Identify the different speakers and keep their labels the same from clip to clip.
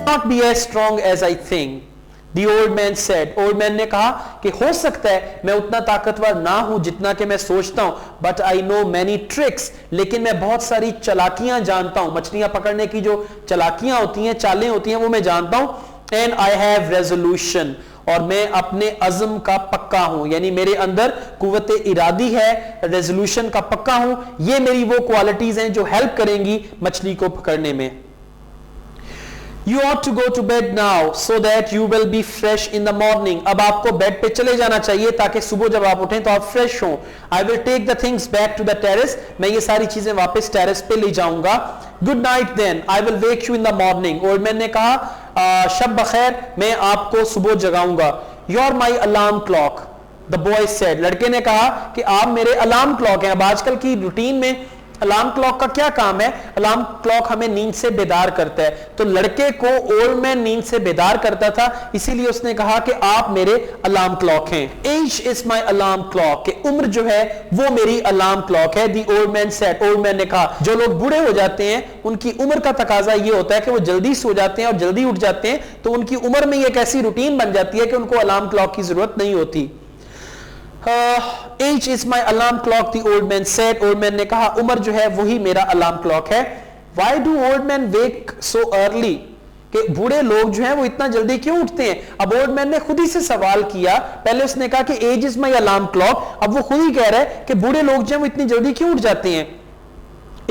Speaker 1: Not be as strong as I think. The old man said. Old man ने कहा कि हो सकता है मैं उतना ताकतवर ना हूं जितना कि मैं सोचता हूं, but I know many tricks. लेकिन मैं बहुत सारी चालाकियां जानता हूं, मछलियां पकड़ने की जो चालाकियां होती हैं, चालें होती हैं, वो मैं जानता हूं. And I have resolution. और मैं अपने अज़्म का पक्का हूं, यानी मेरे अंदर कुव्वत इरादी है, रेजोल्यूशन का पक्का हूं. ये मेरी वो क्वालिटीज हैं जो हेल्प करेंगी मछली को पकड़ने में. You ought to go to bed now so that you will be fresh in the morning. अब आपको बेड पे चले जाना चाहिए ताकि सुबह जब आप उठें तो आप फ्रेश हों. I will take the things back to the terrace. मैं ये सारी चीजें वापस टेरेस पे ले जाऊंगा. Good night then. I will wake you in the morning. Old man ने कहा शब बखैर, मैं आपको सुबह जगाऊंगा. You're my alarm clock. The boy said. लड़के ने कहा कि आप मेरे अलार्म क्लॉक हैं. अब आजकल की रूटीन में अलार्म क्लॉक का क्या काम है? अलार्म क्लॉक हमें नींद से बेदार करता है. तो लड़के को ओल्ड मैन नींद से बेदार करता था, इसीलिए उसने कहा कि आप मेरे अलार्म क्लॉक हैं. Age is my alarm clock, कि उम्र जो है वो मेरी अलार्म क्लॉक है. The old man said. Old man ने कहा जो लोग बूढ़े हो जाते हैं उनकी उम्र का तकाजा ये होता है कि वो जल्दी सो जाते हैं और जल्दी उठ जाते हैं, तो उनकी उम्र में एक ऐसी रूटीन बन जाती है कि उनको अलार्म क्लॉक की जरूरत नहीं होती. Age is my alarm clock, the old man said. Old man ने कहा उम्र जो है वही मेरा अलार्म क्लॉक है. Why do old men wake so early? कि बूढ़े लोग जो हैं वो इतना जल्दी क्यों उठते हैं? अब ओल्ड मैन ने खुद ही से सवाल किया. पहले उसने कहा कि age is my alarm clock, अब वो खुद ही कह रहा है कि बूढ़े लोग जो हैं वो इतनी जल्दी क्यों उठ जाते हैं.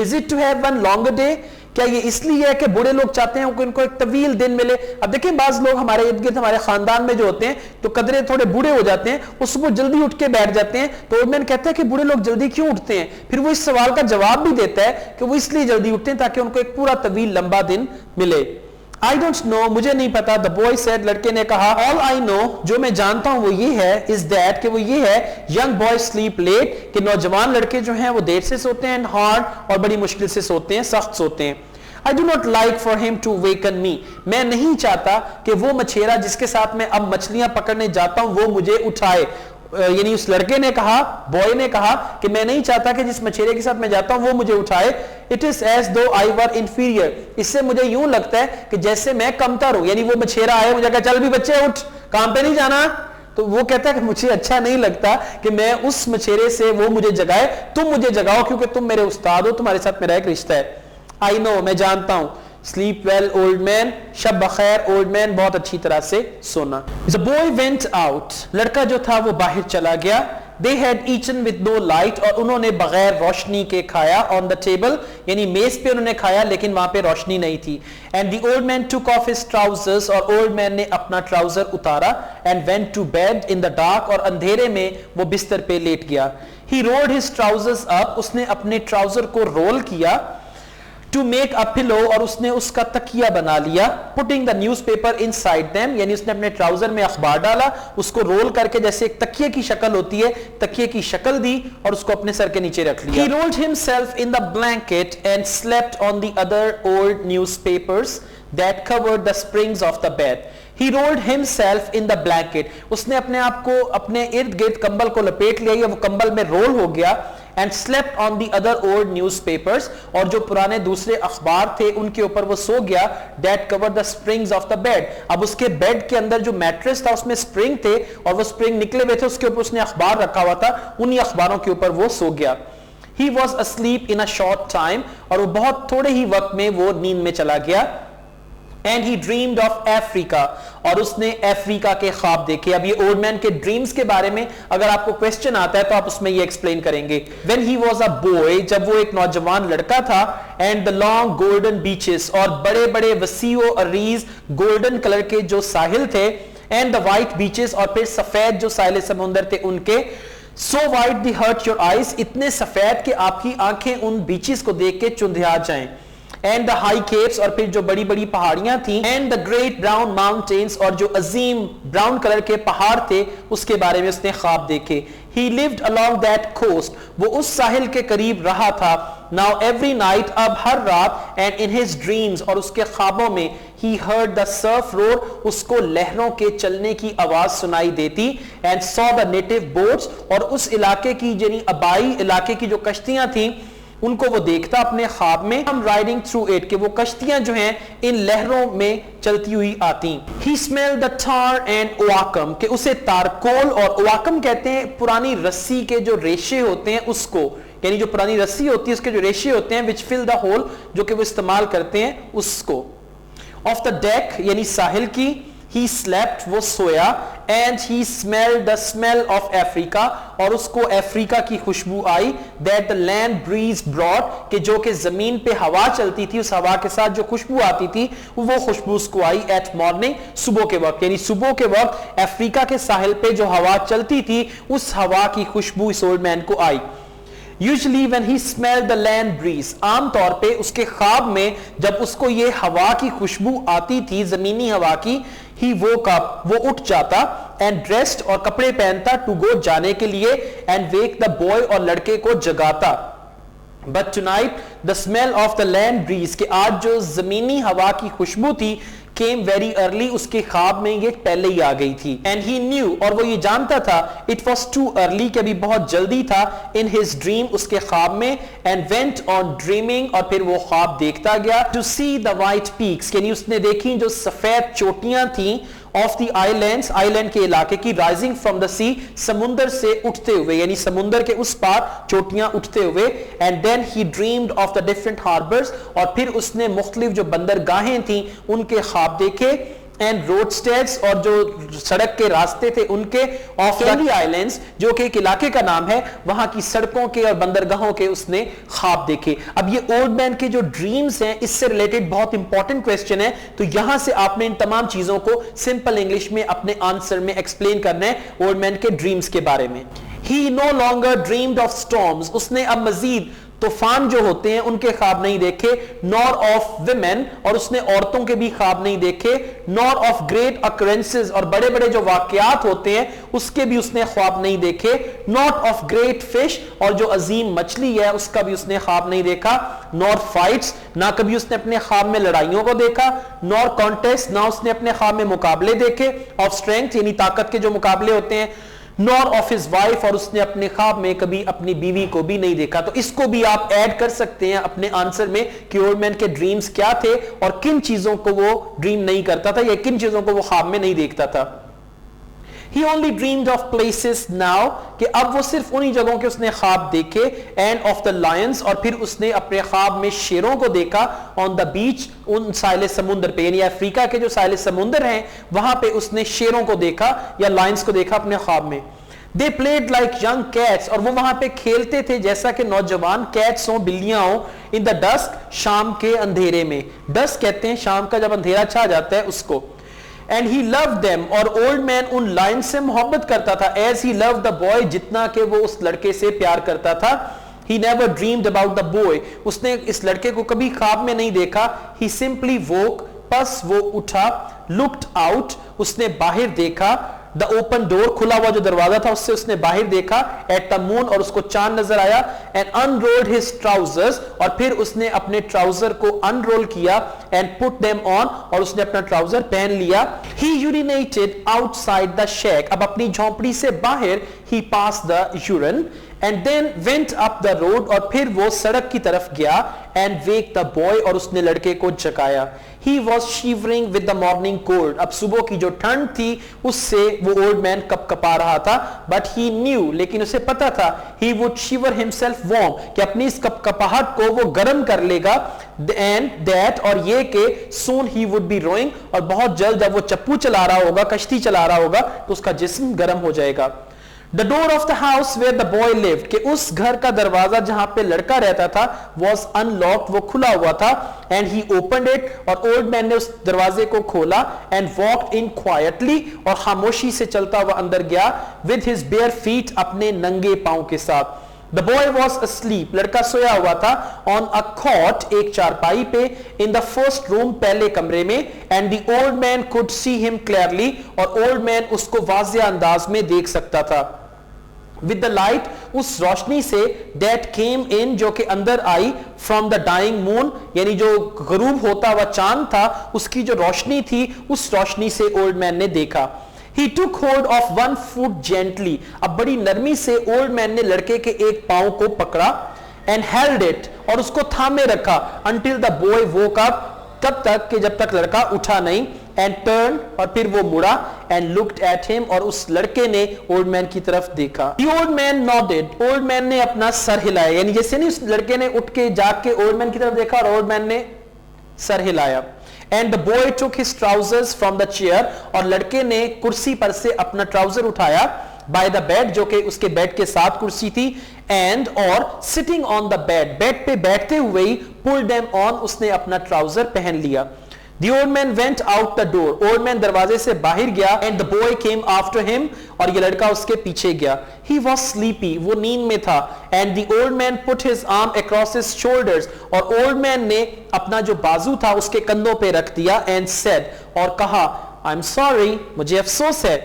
Speaker 1: Is it to have one longer day? क्या ये इसलिए है कि बूढ़े लोग चाहते हैं कि उनको एक तवील दिन मिले? अब देखिए बाज लोग हमारे इर्द गिर्द हमारे खानदान में जो होते हैं तो कदरे थोड़े बूढ़े हो जाते हैं, वो सुबह जल्दी उठ के बैठ जाते हैं. तो ओल्ड मैन कहते हैं कि बूढ़े लोग जल्दी क्यों उठते हैं? फिर वो इस सवाल का जवाब भी देता है कि वो इसलिए जल्दी उठते हैं ताकि उनको एक पूरा तवील लंबा दिन मिले. I don't know, मुझे नहीं पता. The boy said. लड़के ने कहा all I know, जो मैं जानता हूं वो ये है, is that, कि वो ये है, young boys sleep late, कि नौजवान लड़के जो हैं वो देर से सोते हैं, and hard, और बड़ी मुश्किल से सोते हैं, सख्त सोते हैं. I do not like for him to waken me. मैं नहीं चाहता कि वो मछेरा जिसके साथ मैं अब मछलियां पकड़ने जाता हूं वो मुझे उठाए. यानी उस लड़के ने कहा, बॉय ने कहा कि मैं नहीं चाहता कि जिस मछेरे के साथ मैं जाता हूं वो मुझे उठाए. इट इज एज दो आई वर इंफीरियर. इससे मुझे यूं लगता है कि जैसे मैं कमतर हूं. यानी वो मछेरा आए, मुझे कहा चल भी बच्चे उठ, काम पे नहीं जाना. तो वो कहता है कि मुझे अच्छा नहीं लगता कि मैं उस मछेरे से वो मुझे जगाए, तुम मुझे जगाओ क्योंकि तुम मेरे उस्ताद हो, तुम्हारे साथ मेरा एक रिश्ता है. आई नो, मैं जानता हूं. Sleep well old man. शब बखैर ओल्ड मैन. बहुत अच्छी तरह से सोना. The boy went out. लड़का जो था वो बाहर चला गया. They had eaten with no light. और उन्होंने बगैर रोशनी के खाया. On the table, यानी मेज पे उन्होंने खाया लेकिन वहां पे रोशनी नहीं थी. And the old man took off his trousers. और ओल्ड मैन ने अपना ट्राउजर उतारा. And went to bed in the dark. और अंधेरे में वो बिस्तर पे लेट गया. He rolled his trousers up. उसने अपने ट्राउजर को रोल किया. To make a pillow. और उसने उसका तकिया बना लिया. Putting the newspaper inside them. यानी उसने अपने ट्राउजर में अखबार डाला, उसको रोल करके जैसे एक तकिए की शक्ल होती है, तकिए की शक्ल दी और उसको अपने सर के नीचे रख लिया. He rolled himself in the blanket and slept on the other old newspapers that covered the springs of the bed. He rolled himself in the blanket. उसने अपने आप को अपने इर्द गिर्द कंबल को लपेट लिया, या वो कंबल में रोल हो गया. And slept on the other old newspapers. और जो पुराने दूसरे अखबार थे उनके ऊपर वो सो गया. That covered the springs of the bed. अब उसके बेड के अंदर जो मैट्रेस था उसमें स्प्रिंग थे और वो स्प्रिंग निकले हुए थे, उसके ऊपर उसने अखबार रखा हुआ था, उन्हीं अखबारों के ऊपर वो सो गया. He was asleep in a short time. और वो बहुत थोड़े ही वक्त में वो नींद में चला गया. And he dreamed of Africa. और उसने अफ्रीका के ख्वाब देखे. अब ये ओल्ड मैन के ड्रीम्स के बारे में अगर आपको क्वेश्चन आता है तो आप उसमें ये एक्सप्लेन करेंगे. When he was a boy, जब वो एक नौजवान लड़का था. And the long golden beaches. और बड़े बड़े वसीओ अरीज गोल्डन कलर के जो साहिल थे. And the white beaches. और फिर सफेद जो साहिल समुंदर थे उनके. So white they hurt your eyes. इतने सफेद कि आपकी आंखें उन बीचेस को देख के चुंधिया जाएं. And the high capes. और फिर जो बड़ी बड़ी पहाड़ियां थी. And the great brown mountains. और जो अजीम ब्राउन कलर के पहाड़ थे उसके बारे में उसने ख्वाब देखे. He lived along that coast. वो उस साहिल के करीब रहा था. Now every night. अब हर रात. And in his dreams. और उसके ख्वाबों में. He heard the surf roar. उसको लहरों के चलने की आवाज सुनाई देती. And saw the native boats. और उस इलाके की यानी आबाई इलाके की जो कश्तियां थी उनको वो देखता अपने ख्वाब में। हम राइडिंग थ्रू इट, कि वो कश्तियां जो हैं इन लहरों में चलती हुई आती। ही स्मेल द टार एंड ओआकम, कि उसे तारकोल और ओआकम कहते हैं पुरानी रस्सी के जो रेशे होते हैं उसको, यानी जो पुरानी रस्सी होती है उसके जो रेशे होते हैं, विच फिल द होल, जो कि वो इस्तेमाल करते हैं उसको। ऑफ द डेक यानी साहिल की। He slept, वो सोया। And he smelled the smell of Africa, और उसको अफ्रीका की खुशबू आई। That the land breeze brought, कि जो कि जमीन पे हवा चलती थी उस हवा के साथ जो खुशबू आती थी वो खुशबू उसको आई। At morning, सुबह के वक्त, यानी सुबह के वक्त अफ्रीका के साहिल पे जो हवा चलती थी उस हवा की खुशबू इस ओल्ड मैन को आई। Usually when he smelled the land breeze, आम तौर पे उसके ख्वाब में जब उसको ये हवा की खुशबू आती थी, जमीनी हवा की, he woke up, वो उठ जाता, and dressed, और कपड़े पहनता, to go, जाने के लिए, and wake the boy, और लड़के को जगाता। But tonight the smell of the land breeze, कि आज जो जमीनी हवा की खुशबू थी, came very early, उसके ख्वाब में ये पहले ही आ गई थी। And he knew, और वो ये जानता था, it was too early, कि अभी बहुत जल्दी था, in his dream, उसके ख्वाब में, and went on dreaming, और फिर वो ख्वाब देखता गया, to see the white peaks, यानी उसने देखी जो सफेद चोटियां थी, ऑफ द आइलैंड्स, आइलैंड के इलाके की, राइजिंग फ्रॉम द सी, समुंदर से उठते हुए, यानी समुंदर के उस पार चोटियां उठते हुए। And then he dreamed of the different harbours, और फिर उसने मुख्तलिफ जो बंदरगाहें थी उनके ख्वाब देखे। एंड रोडस्टेड्स, और जो सड़क के रास्ते थे उनके, ऑफ कैंडी आइलैंड्स, जो कि एक इलाके का नाम है, वहां की सड़कों के और बंदरगाहों के उसने ख्वाब देखे। अब ये ओल्ड मैन के जो ड्रीम्स हैं इससे रिलेटेड बहुत इंपॉर्टेंट क्वेश्चन है, तो यहां से आपने इन तमाम चीजों को सिंपल इंग्लिश में अपने आंसर में एक्सप्लेन करना है ओल्ड मैन के ड्रीम्स के बारे में। He no longer dreamed of storms, उसने अब मजीद तूफान जो होते हैं उनके ख्वाब नहीं देखे। नॉर ऑफ विमेन, और उसने औरतों के भी ख्वाब नहीं देखे। नॉर ऑफ ग्रेट अकरेंसेस, और बड़े बड़े जो वाकयात होते हैं उसके भी उसने ख्वाब नहीं देखे। नॉट ऑफ ग्रेट फिश, और जो अजीम मछली है उसका भी उसने ख्वाब नहीं देखा। नॉर फाइट्स, ना कभी उसने अपने ख्वाब में लड़ाइयों को देखा। नॉर कॉन्टेस्ट, ना उसने अपने ख्वाब में मुकाबले देखे। ऑफ स्ट्रेंथ, यानी ताकत के जो मुकाबले होते हैं। नॉर ऑफ हिज वाइफ, और उसने अपने ख्वाब में कभी अपनी बीवी को भी नहीं देखा। तो इसको भी आप ऐड कर सकते हैं अपने आंसर में कि ओल्ड मैन के ड्रीम्स क्या थे और किन चीजों को वो ड्रीम नहीं करता था या किन चीजों को वो ख्वाब में नहीं देखता था। He only dreamed of places now, कि अब वो सिर्फ उन्हीं जगहों के उसने ख्वाब देखे। And of the lions, और फिर उसने अपने ख्वाब में शेरों को देखा। On the beach, उन साहिल समुंदर पे, यानी अफ्रीका के जो साहिल समुंदर हैं वहां पे उसने शेरों को देखा या लायंस को देखा अपने ख्वाब में। They played like young cats, और वो वहां पे खेलते थे जैसा कि नौजवान कैट्स हो, बिल्लियां हो। In the dusk, शाम के अंधेरे में। डस्क कहते हैं शाम का जब अंधेरा छा जाता है उसको। And he loved them, और ओल्ड मैन उन लाइन से मोहब्बत करता था। As he loved the boy, जितना कि वो उस लड़के से प्यार करता था। He never dreamed about the boy, उसने इस लड़के को कभी ख्वाब में नहीं देखा। He simply woke, बस वो उठा। Looked out, उसने बाहर देखा। द ओपन डोर, खुला हुआ जो दरवाजा था उससे उसने बाहर देखा। एट द मून, और उसको चांद नजर आया। एंड अनरोल्ड हिज ट्राउजर्स, और फिर उसने अपने ट्राउजर को अनरोल किया। एंड पुट देम ऑन, और उसने अपना ट्राउजर पहन लिया। He urinated outside the shack, अब अपनी झोंपड़ी से बाहर ही pass the urine. And then went up the road, और फिर वो सड़क की तरफ गया। एंड वेक द बॉय, और उसने लड़के को जगाया। He was shivering with the morning cold, अब सुबह की जो ठंड थी उससे वो ओल्ड मैन कपकपा रहा था। बट ही न्यू, लेकिन उसे पता था, he would shiver himself warm, कि अपनी इस कपकपाहट को वो गर्म कर लेगा। एंड दैट, और ये कि सून ही वुड बी रोइंग, और बहुत जल्द जब वो चप्पू चला रहा होगा, कश्ती चला रहा होगा, तो उसका जिस्म गर्म हो जाएगा। The door of the house where the boy lived, कि उस घर का दरवाजा जहां पे लड़का रहता था, was unlocked, वो खुला हुआ था। And he opened it, और ओल्ड मैन ने उस दरवाजे को खोला। And walked in quietly, और खामोशी से चलता हुआ अंदर गया। With his bare feet, अपने नंगे पांव के साथ। The boy was asleep, लड़का सोया हुआ था। On a cot, एक चारपाई पे। In the first room, पहले कमरे में। And the old man could see him clearly, और ओल्ड मैन उसको वाज़ेह अंदाज में देख सकता था। With the light, उस रोशनी से, that came in, जो कि अंदर आई, from the dying moon, यानी जो गरूब होता हुआ चांद था उसकी जो रोशनी थी, उस रोशनी से ओल्ड मैन ने देखा। He took hold of one foot gently, अब बड़ी नरमी से ओल्ड मैन ने लड़के के एक पांव को पकड़ा। And held it, और उसको थामे रखा until the boy woke up, तब तक कि जब तक लड़का उठा नहीं, and turned, और फिर वो मुड़ा, and looked at him, और उस लड़के ने ओल्ड मैन की तरफ देखा. The old man nodded, old man ने अपना सर हिलाया, यानी जैसे नहीं उस लड़के ने उठ के जाग के ओल्ड मैन की तरफ देखा और ओल्ड मैन ने सर हिलाया. And the boy took his trousers from the chair, और लड़के ने कुर्सी पर से अपना ट्राउजर उठाया, by the bed, जो कि उसके बेड के साथ कुर्सी थी, and और sitting on the bed, bed पे बैठते हुए ही pulled them on, उसने अपना ट्राउजर पहन लिया. The old man went out the door, old man दरवाजे से बाहर गया, and the boy came after him, और ये लड़का उसके पीछे गया. He was sleepy, वो नींद में था, and the old man put his arm across his shoulders, और old man ने अपना जो बाजू था उसके कंधों पे रख दिया, and said, और कहा, I'm sorry, मुझे अफसोस है.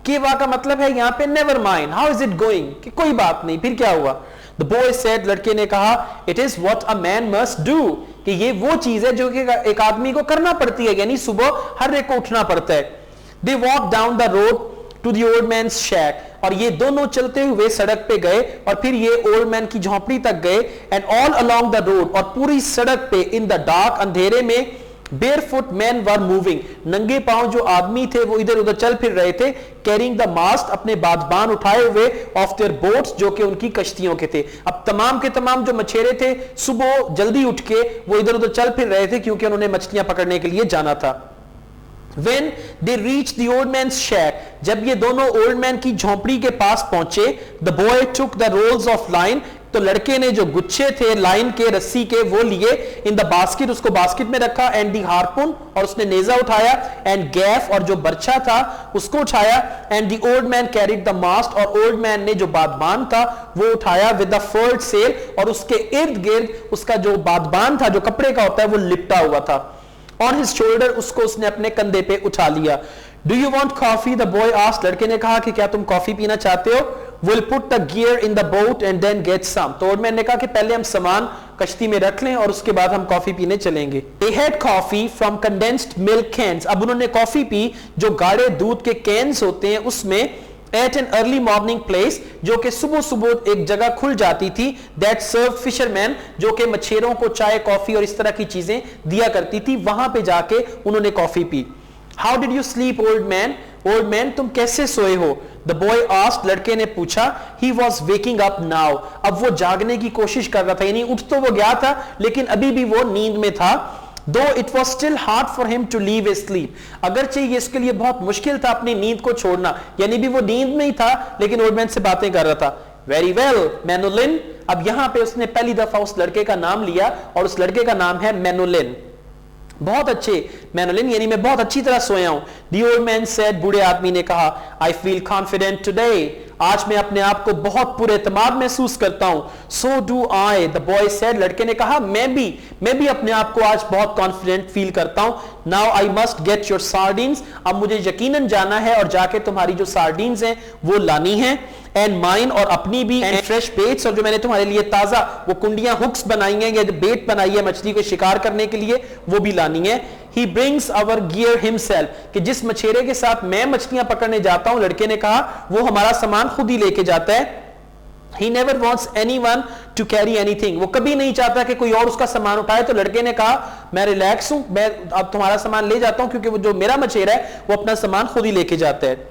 Speaker 1: केवा का मतलब है यहाँ पे never mind, how is it going, कि कोई बात नहीं, फिर क्या हुआ. The boy said, लड़के ने कहा, it is what a man must do, कि ये वो चीज है जो कि एक आदमी को करना पड़ती है, यानी सुबह हर एक को उठना पड़ता है. They walked down the road to the old man's shack, और ये दोनों चलते हुए सड़क पे गए और फिर ये ओल्ड मैन की झोंपड़ी तक गए. And all along the road, और पूरी सड़क पे in the dark, अंधेरे में, barefoot men were moving, नंगे पांव जो आदमी थे वो इधर उधर चल फिर रहे थे, carrying the mast, अपने बादबान उठाए हुए, of their boats, जो कि उनकी कश्तियों के थे. अब तमाम के तमाम जो मछेरे थे सुबह जल्दी उठ के वो इधर उधर चल फिर रहे थे क्योंकि उन्होंने मछलियां पकड़ने के लिए जाना था. When they reached the old man's shack, जब ये दोनों ओल्ड मैन की झोंपड़ी के पास पहुंचे, the boy took the rolls of line, तो लड़के ने जो गुच्छे थे लाइन के, रस्सी के, वो लिए, इन द बास्केट, उसको बास्केट में रखा, एंड दी हार्पुन, और उसने नेजा उठाया, एंड गैफ, और जो बर्छा था उसको उठाया, and the old man carried the mast, और ओल्ड मैन ने जो बादबान था वो उठाया, विद द फर्ड सेल, और उसके इर्द गिर्द उसका जो बादबान था जो कपड़े का होता है वो लिपटा हुआ था. ऑन हिज शोल्डर, उसको उसने अपने कंधे पे उठा लिया. Do you want coffee, the boy asked, लड़के ने कहा कि क्या तुम कॉफी पीना चाहते हो. Will put the gear in the boat and then get some, तो ओल्ड मैन ने कहा कि पहले हम सामान कश्ती में रख लें और उसके बाद हम कॉफी पीने चलेंगे. They had coffee from condensed milk cans, अब उन्होंने कॉफी पी जो गाढ़े दूध के कैन्स होते हैं उसमें, at an early morning place, जो कि सुबह सुबह एक जगह खुल जाती थी, दैट सर्व फिशरमैन, जो कि मछेरों को चाय कॉफी और इस तरह की चीजें दिया करती थी, वहां पे जाके उन्होंने coffee P. How did you sleep old man, old man तुम कैसे सोए हो. द बॉय आस्क्ड, लड़के ने पूछा. He was waking up now, अब वो जागने की कोशिश कर रहा था, यानी उठ तो वो गया था लेकिन अभी भी वो नींद में था. Though it was still hard for him to leave his sleep, अगरचे ये इसके लिए बहुत मुश्किल था अपनी नींद को छोड़ना, यानी भी वो नींद में ही था लेकिन ओल्ड मैन से बातें कर रहा था. Very well, Manolin, अब यहां पे उसने पहली दफा उस लड़के का नाम लिया और उस लड़के का नाम है Manolin. बहुत अच्छे मैनोलिन, यानी मैं बहुत अच्छी तरह सोया हूं. The old man said, बूढ़े आदमी ने कहा, I feel confident today, आज मैं अपने आप को बहुत पूरे एतमाद महसूस करता हूं. So do I, the boy said, लड़के ने कहा मैं भी अपने आप को आज बहुत कॉन्फिडेंट फील करता हूं. Now I must get your sardines, अब मुझे यकीनन जाना है और जाके तुम्हारी जो सार्डीन्स हैं वो लानी है. एंड माइन, और अपनी भी, एंड फ्रेश बेट्स, और जो मैंने तुम्हारे लिए ताजा वो कुंडियां हुक्स बनाई हैं या जो बेट बनाई है मछली को शिकार करने के लिए वो भी लानी है. He brings our gear himself, कि जिस मछेरे के साथ मैं मछलियां पकड़ने जाता हूं, लड़के ने कहा, वो हमारा सामान खुद ही लेके जाता है. He never wants anyone to carry anything, वो कभी नहीं चाहता कि कोई और उसका सामान उठाए. तो लड़के ने कहा मैं रिलैक्स हूं, मैं अब तुम्हारा सामान ले जाता हूं क्योंकि वो जो मेरा मछेरा है वो अपना सामान खुद ही लेके जाता है.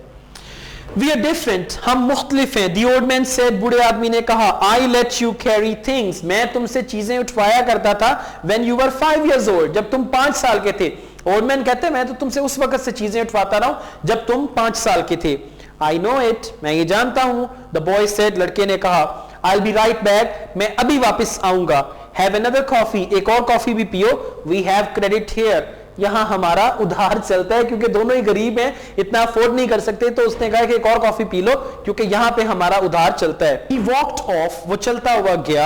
Speaker 1: We are different, हम मुख्तलिफ हैं. The old man said, बूढ़े आदमी ने कहा, I let you carry things, मैं तुमसे चीजें उठवाया करता था when you were 5 years old, जब तुम 5 साल के थे. ओल्ड मैन कहते हैं मैं तो तुमसे उस वक्त से चीजें उठवाता रहा हूं जब तुम 5 साल के थे. I know it, मैं ये जानता हूं. The boy said, लड़के ने कहा, I'll be right back, मैं अभी वापस आऊंगा. Have another coffee, एक और कॉफी भी पियो. We have credit here, यहां हमारा उधार चलता है क्योंकि दोनों ही गरीब हैं, इतना अफोर्ड नहीं कर सकते, तो उसने कहा कि एक और कॉफी पी लो क्योंकि यहां पे हमारा उधार चलता है. He walked off, वो चलता हुआ गया,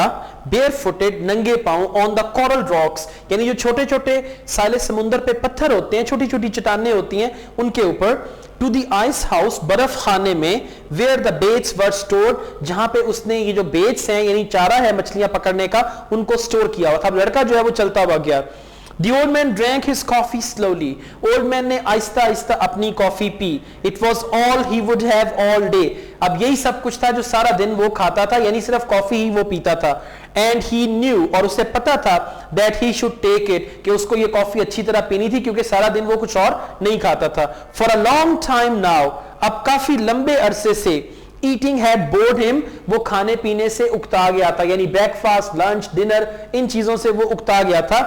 Speaker 1: barefooted, नंगे पांव, on the coral rocks, यानी जो छोटे छोटे साले समुंदर पे पत्थर होते हैं, छोटी छोटी चट्टानें होती हैं उनके ऊपर, to the ice house, बर्फ खाने में, where the baits were stored, जहां पे उसने ये जो बेट्स हैं यानी चारा है मछलियां पकड़ने का, उनको स्टोर किया हुआ था. अब लड़का जो है वो चलता हुआ गया. The old man drank his coffee slowly. Old man ने आहिस्ता आहिस्ता अपनी coffee P. It was all he would have all day. अब यही सब कुछ था जो सारा दिन वो खाता था, यानी सिर्फ कॉफी ही वो पीता था. And he knew, और उसे पता था that he should take it, कि उसको ये कॉफी अच्छी तरह पीनी थी क्योंकि सारा दिन वो कुछ और नहीं खाता था. For a long time now, अब काफी लंबे अरसे से Eating had bored him, वो खाने पीने से उकता गया था, यानी ब्रेकफास्ट, लंच, डिनर, इन चीजों से वो उकता गया था.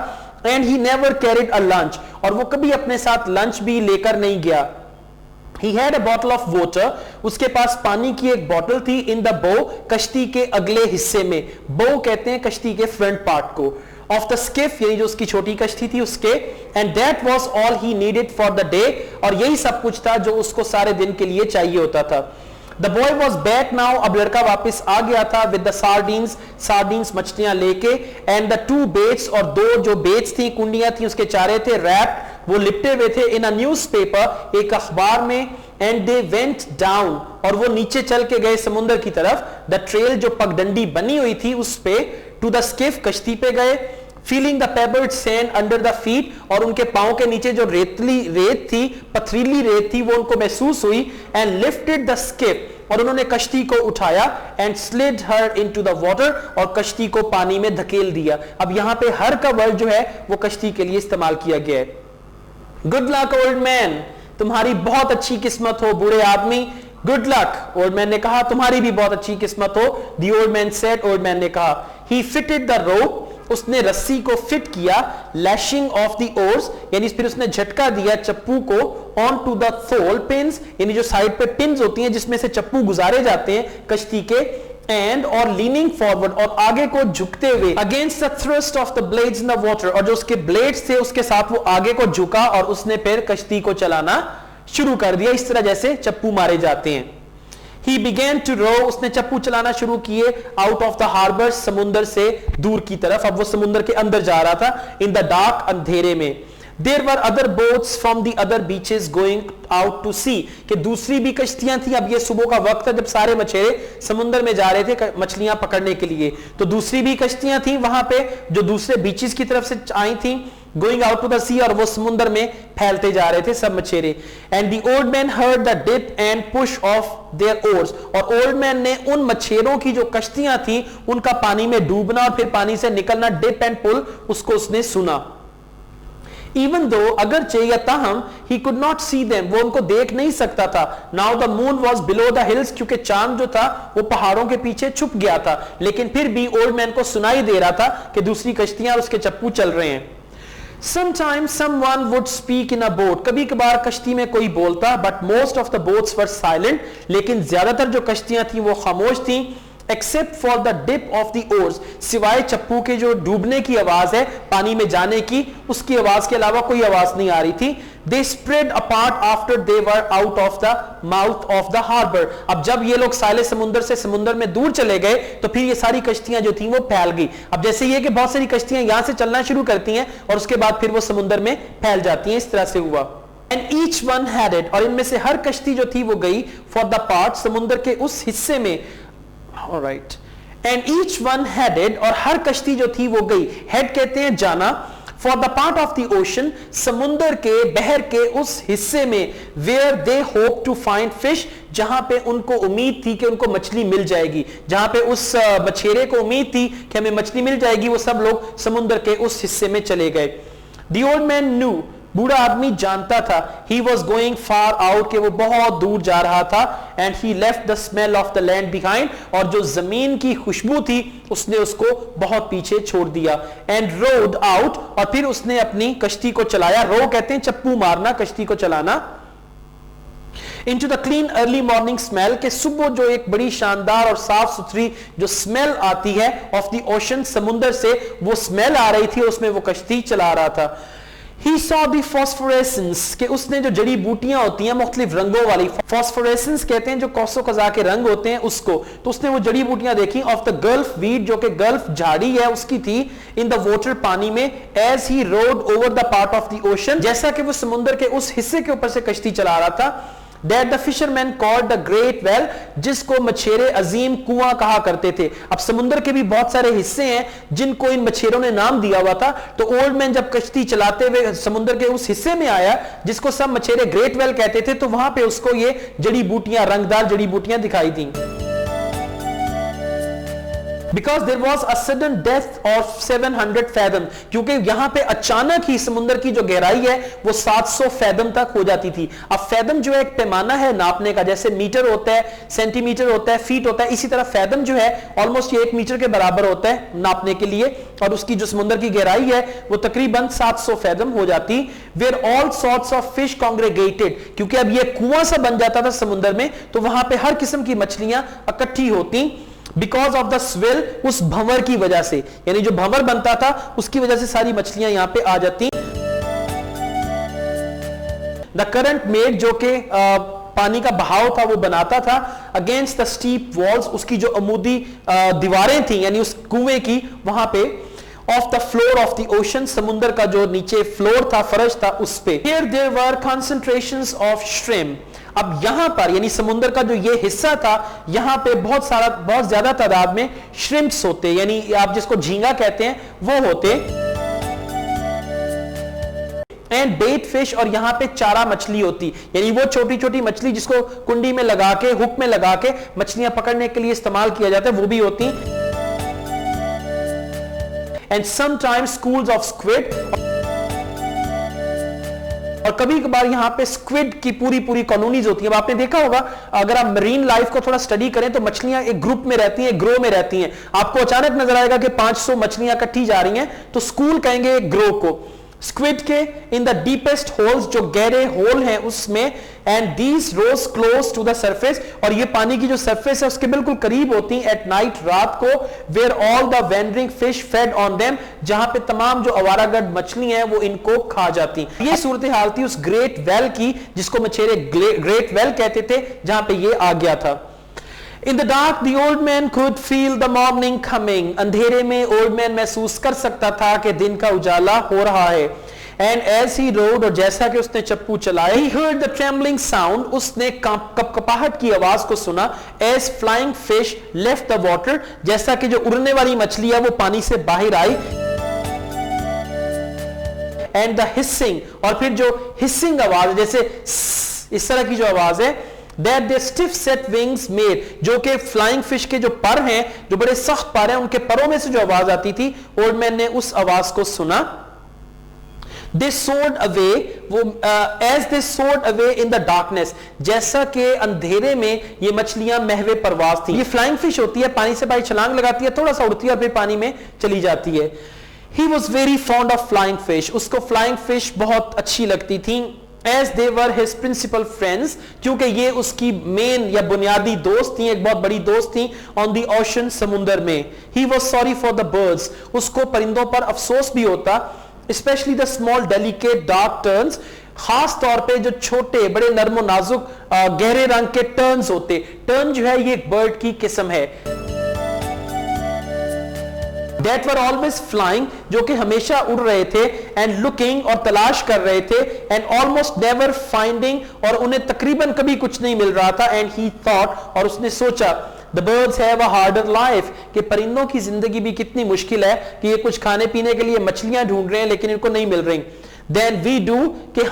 Speaker 1: And he never carried a lunch, और वो कभी अपने साथ लंच भी लेकर नहीं गया. He had a bottle of water, उसके पास पानी की एक बोतल थी. In the bow, कश्ती के अगले हिस्से में. bow कहते हैं कश्ती के फ्रंट पार्ट को. Of the skiff, यानी जो उसकी छोटी कश्ती थी उसके. And that was all he needed for the day, और यही सब कुछ था जो उसको सारे दिन के लिए चाहिए होता था. The boy was back now, अब लड़का वापस आ गया था. With the sardines मछलियां लेके. And the 2 baits, और 2 जो baits थी, कुंडियां थी, उसके चारे थे. Wrapped, वो लिपटे हुए थे. In a newspaper, एक अखबार में. And they went down, और वो नीचे चल के गए समुद्र की तरफ. The trail, जो पगडंडी बनी हुई थी उस पे. To the skiff, कश्ती पे गए. Feeling the pebbled sand under the feet, और उनके पांव के नीचे जो रेत थी, पथरीली रेत थी, वो उनको महसूस हुई. And lifted the skiff, और उन्होंने कश्ती को उठाया. And slid her into the water, और कश्ती को पानी में धकेल दिया. अब यहां पे हर का वर्ड जो है वो कश्ती के लिए इस्तेमाल किया गया है. Good luck old man, तुम्हारी बहुत अच्छी किस्मत हो बूढ़े आदमी. Good luck, old man ने कहा, तुम्हारी भी बहुत अच्छी किस्मत हो. The old man said, old man ने कहा. He fitted the rope, उसने रस्सी को फिट किया. लैशिंग ऑफ द ओर्स, यानी फिर उसने झटका दिया चप्पू को. On to the thole pins, यानी जो साइड पे पिन्स होती हैं जिसमें से चप्पू गुजारे जाते हैं कश्ती के. एंड और लीनिंग फॉरवर्ड, और आगे को झुकते हुए. Against the thrust of the blades in the water, और जो उसके ब्लेड्स थे उसके साथ वो आगे को झुका और उसने फिर कश्ती को चलाना शुरू कर दिया, इस तरह जैसे चप्पू मारे जाते हैं. He began to row, उसने चप्पू चलाना शुरू किए. आउट ऑफ द हार्बर, समुंदर से दूर की तरफ. अब वो समुंदर के अंदर जा रहा था. इन द डार्क, अंधेरे में. There were other boats from the other beaches going out to sea, कि दूसरी भी कश्तियां थी. अब ये सुबह का वक्त था जब सारे मछेरे समुंदर में जा रहे थे मछलियां पकड़ने के लिए. तो दूसरी भी कश्तियां थी वहां पे जो दूसरे बीचेस की तरफ से आई थी. Going out to the sea, और वो समुंदर में फैलते जा रहे थे सब मछेरे. And the old man heard the dip and push off their oars, और ओल्ड मैन ने उन मछेरों की जो कश्तियां थी उनका पानी में डूबना और फिर पानी से निकलना, डिप एंड पुल, उसको उसने सुना. Even though, अगरचे या ताहम, he could not see them, वो उनको देख नहीं सकता था. Now the moon was below the hills, क्योंकि चांद जो था वो पहाड़ों के पीछे छुप गया था. लेकिन फिर भी ओल्ड मैन को सुनाई दे रहा था कि दूसरी कश्तियां और उसके चप्पू चल रहे हैं. Sometimes someone would speak in a boat, कभी कभार कश्ती में कोई बोलता. But most of the boats were silent, लेकिन ज्यादातर जो कश्तियां थी वो खामोश थी. Except for the dip of the oars, सिवाय चप्पू के जो डूबने की आवाज है, पानी में जाने की, उसकी आवाज के अलावा कोई आवाज नहीं आ रही थी. They spread apart after they were out of the mouth of the harbor. अब जब ये लोग साले समुंदर से समुंदर में दूर चले गए तो फिर ये सारी कश्तियां जो थी वो फैल गई. अब जैसे ये कि बहुत सारी कश्तियां यहां से चलना शुरू करती हैं और उसके बाद फिर वो समुंदर में फैल जाती हैं, इस तरह से हुआ. And each one had it, और इनमें से हर कश्ती जो थी वो गई for the part, समुंदर के उस हिस्से में. Alright. And each one headed, और हर कश्ती जो थी वो गई. हेड कहते हैं जाना. For the part of the ocean, समुंदर के बहर के उस हिस्से में. Where they hope to find fish, जहां पे उनको उम्मीद थी कि उनको मछली मिल जाएगी. जहां पे उस मछेरे को उम्मीद थी कि हमें मछली मिल जाएगी, वो सब लोग समुंदर के उस हिस्से में चले गए. The old man knew, बूढ़ा आदमी जानता था. He was going far out, कि वो बहुत दूर जा रहा था. And he left the smell of the land behind, और जो जमीन की खुशबू थी उसने उसको बहुत पीछे छोड़ दिया. And rowed out, और फिर उसने अपनी कश्ती को चलाया. रो कहते हैं चप्पू मारना, कश्ती को चलाना. Into the clean early morning smell, के सुबह जो एक बड़ी शानदार और साफ सुथरी जो स्मेल आती है of the ocean, समुंदर से वो स्मेल आ रही थी, उसमें वो कश्ती चला रहा था. He saw the phosphorescence, कि उसने जो जड़ी बूटियां होती हैं मुख्तलिफ रंगों वाली, phosphorescence कहते हैं जो कौसो कज़ा के रंग होते हैं उसको, तो उसने वो जड़ी बूटियां देखी. ऑफ द गल्फ वीड, जो कि गल्फ झाड़ी है उसकी थी. इन द वाटर, पानी में. As he rowed over the part of the ocean, जैसा कि वो समुंदर के उस हिस्से के ऊपर से कश्ती चला रहा था. That the fisherman called the great well, जिसको मछेरे अजीम कुआं कहा करते थे। अब समुद्र के भी बहुत सारे हिस्से हैं जिनको इन मछेरों ने नाम दिया हुआ था। तो ओल्ड मैन जब कश्ती चलाते हुए समुद्र के उस हिस्से में आया जिसको सब मछेरे ग्रेट वेल कहते थे, तो वहां पे उसको ये जड़ी बूटियां, रंगदार जड़ी बूटियां दिखाई दी। Because there was a sudden death of 700 fathom, क्योंकि यहां पे अचानक ही समुद्र की जो गहराई है वो 700 फैदम तक हो जाती थी। अब फैदम जो है एक पैमाना है नापने का, जैसे मीटर होता है, सेंटीमीटर होता है, फीट होता है, इसी तरह फैदम जो है ऑलमोस्ट ये 1 मीटर के बराबर होता है नापने के लिए, और उसकी जो समुद्र की गहराई है वो तकरीबन 700 फैदम हो जाती। Where all sorts of fish congregated, क्योंकि अब ये कुआं सा बन जाता था समुद्र में, तो वहां पे हर किस्म की मछलियां इकट्ठी होती। बिकॉज ऑफ द स्वेल, उस भंवर की वजह से, यानी जो भंवर बनता था उसकी वजह से सारी मछलियां यहां पे आ जाती। द करंट मेड, जो कि पानी का बहाव था वो बनाता था, अगेंस्ट द स्टीप वॉल्स, उसकी जो अमूदी दीवारें थी यानी उस कुएं की, वहां पे of the floor of the ocean, समुद्र का जो नीचे फ्लोर था, फर्श था, उस पे। Here there were concentrations of shrimp, अब यहां पर यानी समुद्र का जो ये हिस्सा था, यहां पे बहुत ज्यादा तादाद में श्रिम्प्स होते, यानी आप जिसको झींगा कहते हैं वो होते, एंड बेट फिश, और यहां पे चारा मछली होती, यानी वो छोटी छोटी मछली जिसको कुंडी में लगा के, हुक में लगा के मछलियां पकड़ने के लिए इस्तेमाल किया जाता है, वो भी होती। And sometimes schools of squid, और कभी कभार यहां पे स्क्विड की पूरी कॉलोनीज होती है। अब आपने देखा होगा, अगर आप मरीन लाइफ को थोड़ा स्टडी करें तो मछलियां एक ग्रुप में रहती हैं, ग्रो में रहती हैं। आपको अचानक नजर आएगा कि 500 मछलियां इकट्ठी जा रही हैं, तो स्कूल कहेंगे ग्रो को। स्क्विड के इन द डीपेस्ट होल्स, जो गहरे होल हैं उसमें, and these rose close to the surface, और ये पानी की जो सरफेस है उसके बिल्कुल करीब होती हैं, एट नाइट, रात को, where all the wandering fish fed on them, जहां पे तमाम जो अवारागर्द मछली हैं वो इनको खा जाती। ये सूरत हाल थी उस ग्रेट वेल की जिसको मछेरे ग्रेट वेल कहते थे, जहां पे ये आ गया था। In the dark, the old man could feel the morning coming. अंधेरे में ओल्ड मैन महसूस कर सकता था कि दिन का उजाला हो रहा है। And as he rode, और जैसा कि उसने चप्पू चलाए, he heard the trembling sound, उसने कपकपाहट की आवाज को सुना, as flying fish left the water, जैसा कि जो उड़ने वाली मछली है वो पानी से बाहर आई। And the hissing, और फिर जो hissing आवाज, जैसे इस तरह की जो आवाज है, that their stiff set wings made, जो कि फ्लाइंग फिश के जो पर हैं, जो बड़े सख्त पर हैं, उनके परों में से जो आवाज आती थी, ओल्ड मैन ने उस आवाज को सुना। They soared away, वो as they soared away in the darkness, जैसा कि अंधेरे में ये मछलियां महवे परवाज थी। ये फ्लाइंग फिश होती है, पानी से बाहर छलांग लगाती है, थोड़ा सा उड़ती है और फिर पानी में चली जाती है। He was very fond of flying fish, उसको फ्लाइंग फिश बहुत अच्छी लगती थी। As they were his principal friends, क्योंकि ये उसकी मेन या बुनियादी दोस्त थी, एक बहुत बड़ी दोस्त थी, on the ocean, समुद्र में। He was sorry for the birds, उसको परिंदों पर अफसोस भी होता, especially the small delicate dark terns, खास तौर पे जो छोटे बड़े नर्म नाजुक गहरे रंग के टर्न्स होते। टर्न जो है ये एक बर्ड की किस्म है, that were always flying, जो कि हमेशा उड़ रहे थे, and looking, और तलाश कर रहे थे, and almost never finding, और उन्हें तकरीबन कभी कुछ नहीं मिल रहा था, and he thought, और उसने सोचा, the birds have a harder life, कि परिंदों की जिंदगी भी कितनी मुश्किल है कि ये कुछ खाने पीने के लिए मछलियां ढूंढ रहे हैं लेकिन इनको नहीं मिल रही। Then we do, कि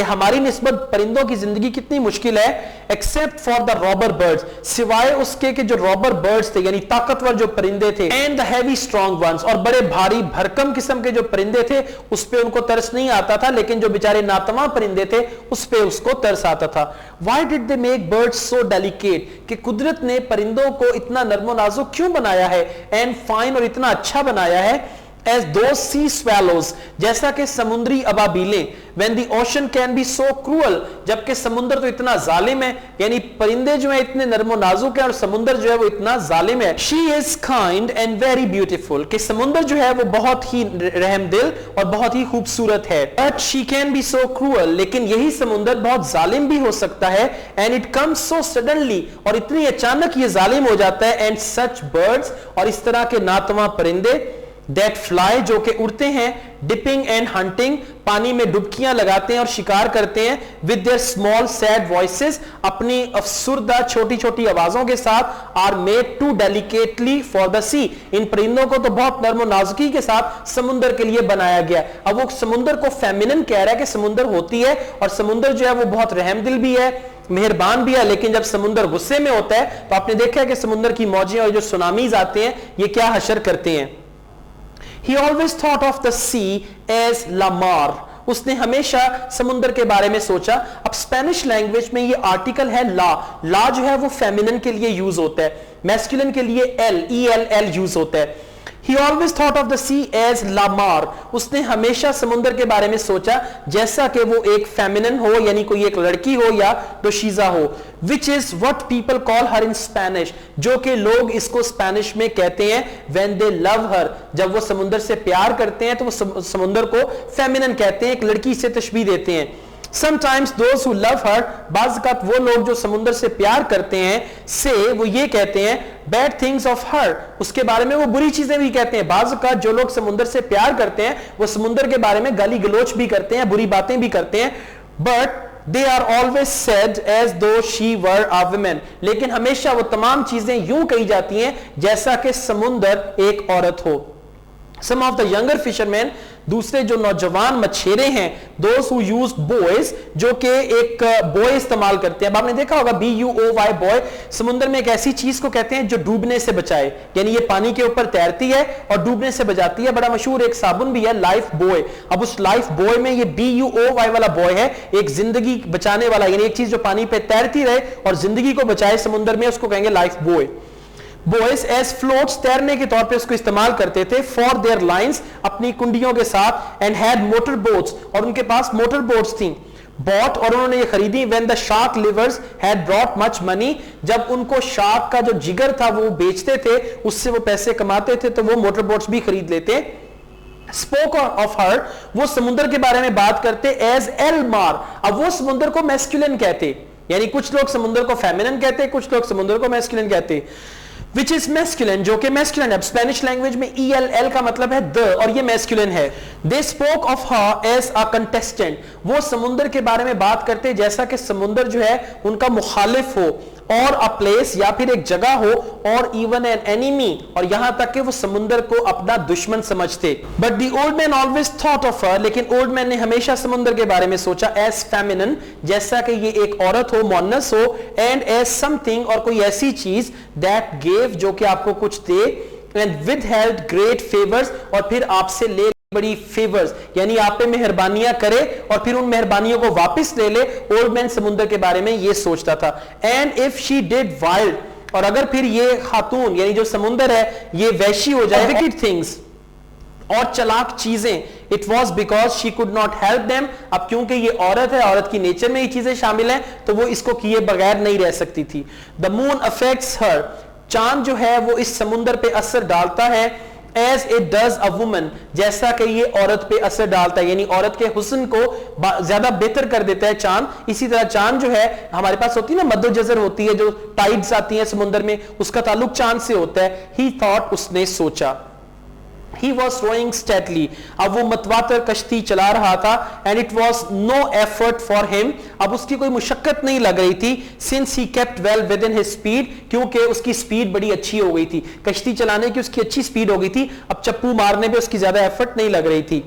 Speaker 1: हमारी निस्बत परिंदों की जिंदगी कितनी मुश्किल है, except for the robber birds, सिवाय उसके कि जो रॉबर बर्ड्स थे यानी ताकतवर जो परिंदे थे, and the heavy strong ones, और बड़े भारी भरकम किस्म के जो परिंदे थे उस पे उनको तरस नहीं आता था, लेकिन जो बेचारे नातमा परिंदे थे उस पे उसको तरस आता था। Why did they make birds so delicate, कि कुदरत ने परिंदों को इतना नर्मो नाजुक क्यों बनाया है, and fine, और इतना अच्छा बनाया है, as those sea swallows, जैसा कि समुद्री अबाबीलें, when the ocean can be so cruel, जबकि समुद्र तो इतना जालिम है, यानी परिंदे जो है इतने नर्मो नाजुक है और समुद्र जो है वो इतना जालिम है। She is kind and very beautiful, कि समुद्र जो है वो बहुत ही रहमदिल और बहुत ही खूबसूरत है। But she can be so cruel, लेकिन यही समुद्र बहुत जालिम भी हो सकता है, and it comes so suddenly, और इतनी अचानक ये जालिम हो जाता है, and such birds, और इस तरह के नातवा परिंदे, दैट फ्लाई जो कि उड़ते हैं, डिपिंग एंड हंटिंग पानी में डुबकियां लगाते हैं और शिकार करते हैं, with their small sad voices अपनी अफसुर्दा छोटी छोटी आवाजों के साथ, are made too delicately for the sea इन परिंदों को तो बहुत नर्म और नाजुकी के साथ समुद्र के लिए बनाया गया। अब वो समुद्र को फेमिनिन कह रहा है कि समुद्र होती है और समुद्र जो है वो बहुत रहमदिल भी है, मेहरबान भी है, लेकिन जब समुद्र गुस्से में होता है तो आपने देखा है कि समुद्र की मौजें और जो सुनामीज आते हैं ये क्या हशर करते हैं। He always thought of the sea as la mar. उसने हमेशा समुद्र के बारे में सोचा। अब स्पेनिश लैंग्वेज में ये आर्टिकल है ला, ला जो है वो फेमिनिन के लिए यूज होता है, मैस्कुलिन के लिए एल, ELL यूज होता है। He always thought of the sea as la mar. उसने हमेशा समुद्र के बारे में सोचा जैसा कि वो एक फेमिनिन हो, यानी कोई एक लड़की हो या दोशीजा हो, which is what people call her in Spanish, जो कि लोग इसको स्पेनिश में कहते हैं when they love her, जब वो समुद्र से प्यार करते हैं तो वो समुद्र को फेमिनिन कहते हैं, एक लड़की से तशबीह देते हैं। Sometimes those who love her, बाज़ वो लोग जो समुद्र से प्यार करते हैं से वो ये कहते हैं bad things of her, उसके बारे में वो बुरी चीजें भी कहते हैं। बाज़ जो लोग समुद्र से प्यार करते हैं वो समुद्र के बारे में गाली गलोच भी करते हैं, बुरी बातें भी करते हैं, but they are always said as though she were a woman, लेकिन हमेशा वो तमाम चीजें यूं कही जाती हैं जैसा कि समुद्र एक औरत हो। Some of the younger fishermen, दूसरे जो नौजवान मछेरे हैं, those who use buoys, जो कि एक बॉय इस्तेमाल करते हैं। अब आपने देखा होगा BUOY बॉय, समुद्र में एक ऐसी चीज को कहते हैं जो डूबने से बचाए, यानी ये पानी के ऊपर तैरती है और डूबने से बचाती है। बड़ा मशहूर एक साबुन भी है लाइफ बॉय। अब उस लाइफ बॉय में ये BUOY वाला बॉय है, एक जिंदगी बचाने वाला, यानी एक चीज जो पानी पे तैरती रहे और जिंदगी को बचाए समुद्र में, उसको कहेंगे life buoy. Buoys as floats, तैरने के तौर पे उसको इस्तेमाल करते थे, फॉर देयर लाइन्स, अपनी कुंडियों के साथ, एंड हैड मोटर बोट्स, और उनके पास मोटर बोट्स थी, बॉट, और उन्होंने ये खरीदी, when the shark levers had brought much money, जब उनको शार्क का जो जिगर था वो बेचते थे, उससे वो पैसे कमाते थे, तो वो मोटर बोट्स भी खरीद लेते। स्पोक ऑफ हर, वो समुद्र के बारे में बात करते एज एल मार, अब वो समुद्र को मैस्कुलिन कहते, यानी कुछ लोग समुद्र को फेमिनिन कहते, कुछ लोग समुद्र को मैस्कुलिन कहते, which is masculine, जो कि masculine है। स्पेनिश लैंग्वेज में ELL का मतलब है द, और ये masculine है। They spoke of her as a contestant, वो समुद्र के बारे में बात करते जैसा कि समुद्र जो है उनका मुखालिफ हो, और अ प्लेस, या फिर एक जगह हो, और इवन एन एनिमी, और यहां तक कि वो समुद्र को अपना दुश्मन समझते। But the old man always thought of her, लेकिन ओल्ड मैन ने हमेशा समुद्र के बारे में सोचा एज फेमिनिन, जैसा कि ये एक औरत हो, मोनस हो, एंड एज समथिंग, और कोई ऐसी चीज दैट गेव, जो कि आपको कुछ दे, and withheld great favours, और फिर आपसे ले बड़ी फेवर्स, यानी आप पे मेहरबानियां करे और फिर उन मेहरबानियों को वापस ले ले। ओल्ड मैन समुद्र के बारे में ये सोचता था। And if she did wild, और अगर फिर ये खातून यानी जो समुद्र है ये वैशी हो जाए, विकेड थिंग्स, और चलाक चीजें, it was because she could not help them, अब क्योंकि ये औरत है, औरत की नेचर में ये चीजें शामिल हैं, तो वो इसको किए बगैर नहीं रह सकती थी। द मून अफेक्ट्स हर, चांद जो है वो इस समुद्र पे असर डालता है, as it does a woman, जैसा कि ये औरत पे असर डालता है, यानी औरत के हुस्न को ज्यादा बेहतर कर देता है चांद। इसी तरह चांद जो है हमारे पास होती है ना, मद्दो जज़र होती है, जो टाइड्स आती है समुद्र में, उसका ताल्लुक चांद से होता है। ही थॉट, उसने सोचा। He was rowing steadily, अब वो मतवातर कश्ती चला रहा था, and it was no effort for him, अब उसकी कोई मुशक्कत नहीं लग रही थी, since he kept well within his speed, क्योंकि उसकी स्पीड बड़ी अच्छी हो गई थी, कश्ती चलाने की उसकी अच्छी स्पीड हो गई थी, अब चप्पू मारने पे उसकी ज्यादा एफर्ट नहीं लग रही थी।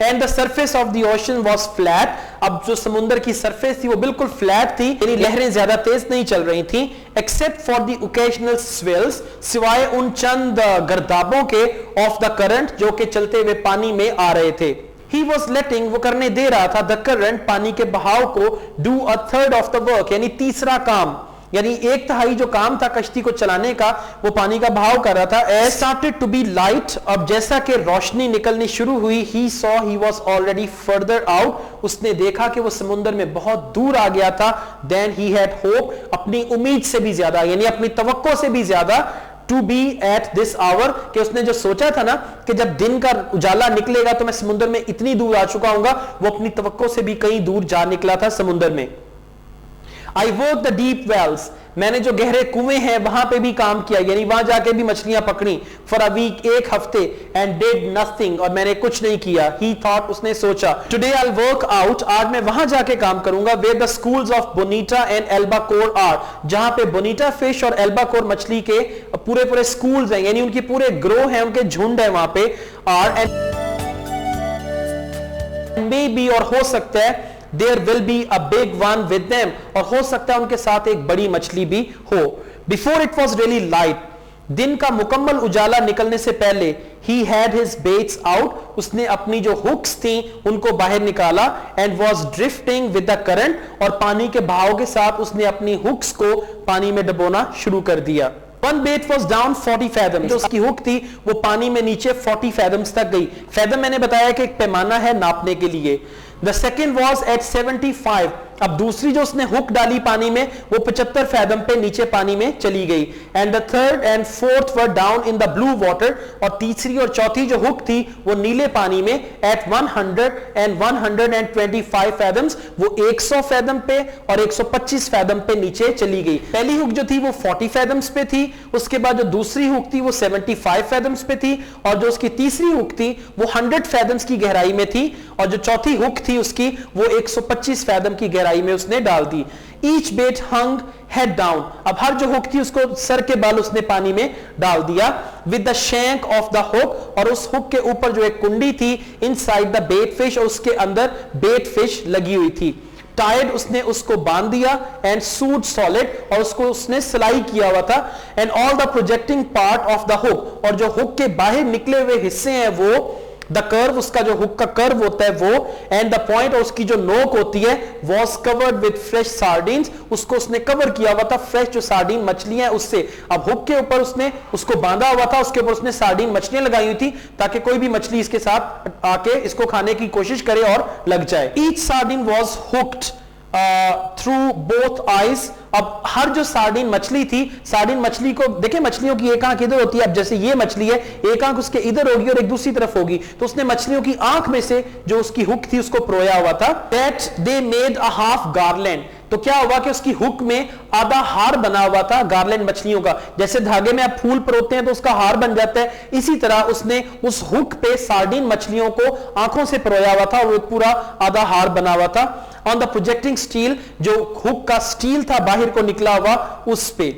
Speaker 1: And the surface of the ocean was flat, अब जो समुद्र की सरफेस थी वो बिल्कुल फ्लैट थी, यानी लहरें ज्यादा तेज नहीं चल रही थी, except for the occasional swells, सिवाय उन चंद गर्दाबों के, of the current, जो कि चलते हुए पानी में आ रहे थे। He was letting, वो करने दे रहा था, the current, पानी के बहाव को, do a third of the work, यानी तीसरा काम, यानी एक तिहाई जो काम था कश्ती को चलाने का वो पानी का बहाव कर रहा था। As started to be light, अब जैसा कि रोशनी निकलनी शुरू हुई, he saw he was already further out, उसने देखा कि वो समुद्र में बहुत दूर आ गया था, than he had hope, अपनी उम्मीद से भी ज्यादा, यानी अपनी तवक्को से भी ज्यादा, to be at this hour, कि उसने जो सोचा था ना कि जब दिन का उजाला निकलेगा तो मैं समुद्र में इतनी दूर आ चुका हूंगा, वो अपनी तवक्को से भी कहीं दूर जा निकला था समुद्र में। I work the deep wells, मैंने जो गहरे कुएं हैं वहां पे भी काम किया, यानी वहां जाके भी मछलियां पकड़ी फॉर अ वीक, एक हफ्ते, एंड डिड नथिंग, और मैंने कुछ नहीं किया। ही थॉट, उसने सोचा, today I will work out, आज मैं वहां जाके काम करूंगा, where the schools of bonita and albacore are, जहां पे बोनीटा फिश और एल्बाकोर मछली के पूरे पूरे स्कूल्स हैं, यानी उनके पूरे ग्रोह हैं, उनके झुंड है वहां पे, आर एंड मे बी, और हो सकता है, there will be a big one with them, और हो सकता है उनके साथ एक बड़ी मछली भी हो। Before it was really light, दिन का मुकम्मल उजाला निकलने से पहले, he had his baits out, उसने अपनी जो हुक्स थी उनको बाहर निकाला, and was drifting with the current, और पानी के बहाव के साथ उसने अपनी हुक्स को पानी में डुबोना शुरू कर दिया। One bait was down 40 fathoms, जो उसकी हुक थी वो पानी में नीचे 40 fathoms तक गई। फैदम मैंने बताया कि एक पैमाना है नापने के लिए। The second was at 75, अब दूसरी जो उसने हुक डाली पानी में वो 75 फैदम पे नीचे पानी में चली गई। And the third and fourth were down in the blue water, और तीसरी और चौथी जो हुक थी वो नीले पानी में एट 100 and 125 फैदम्स, वो 100 फैदम पे और 125 फैदम पे नीचे चली गई। पहली हुक जो थी वो 40 फैदम्स पे थी, उसके बाद जो दूसरी हुक थी वो 75 फैदम्स पे थी, और जो उसकी तीसरी हुक थी वो 100 फैदम्स की गहराई में थी, और जो चौथी हुक थी उसकी वो 125 फैदम की गहराई में उसने डाल दी। ईच बेट हंग हेड डाउन, अब हर जो हुक थी उसको सर के बल उसने पानी में डाल दिया, with the shank of the hook, और उस हुक के ऊपर जो एक कुंडी थी इनसाइड द बेट फिश, और उसके अंदर बेट फिश लगी हुई थी। टाइड, उसने उसको बांध दिया, एंड सूड सॉलिड, और उसको उसने सिलाई किया हुआ था, and all the projecting part of the hook, और जो हुक के बाहर निकले हुए हिस्से हैं वो, द कर्व, उसका जो हुक का कर्व होता है वो, एंड द पॉइंट, और उसकी जो नोक होती है, was covered with fresh sardines, उसको उसने कवर किया हुआ था फ्रेश जो सार्डिन मछलियां उससे। अब हुक के ऊपर उसने उसको बांधा हुआ था, उसके ऊपर उसने सार्डिन मछलियां लगाई हुई थी ताकि कोई भी मछली इसके साथ आके इसको खाने की कोशिश करे और लग जाए। Each sardine was hooked through both eyes, अब हर जो सार्डिन मछली थी, सार्डिन मछली को देखें, मछलियों की एक आंख इधर होती है, अब जैसे ये मछली है एक आंख उसके इधर होगी और एक दूसरी तरफ होगी, तो उसने मछलियों की आंख में से जो उसकी हुक थी उसको परोया हुआ था। That they made a half garland, तो क्या हुआ कि उसकी हुक में आधा हार बना हुआ था गार्लैंड मछलियों का, जैसे धागे में आप फूल परोते हैं तो उसका हार बन जाता है, इसी तरह उसने उस हुक पे सार्डिन मछलियों को आंखों से परोया हुआ था और वो पूरा आधा हार बना हुआ था। ऑन द प्रोजेक्टिंग स्टील, जो हुक का स्टील था बाहर को निकला हुआ उस पे।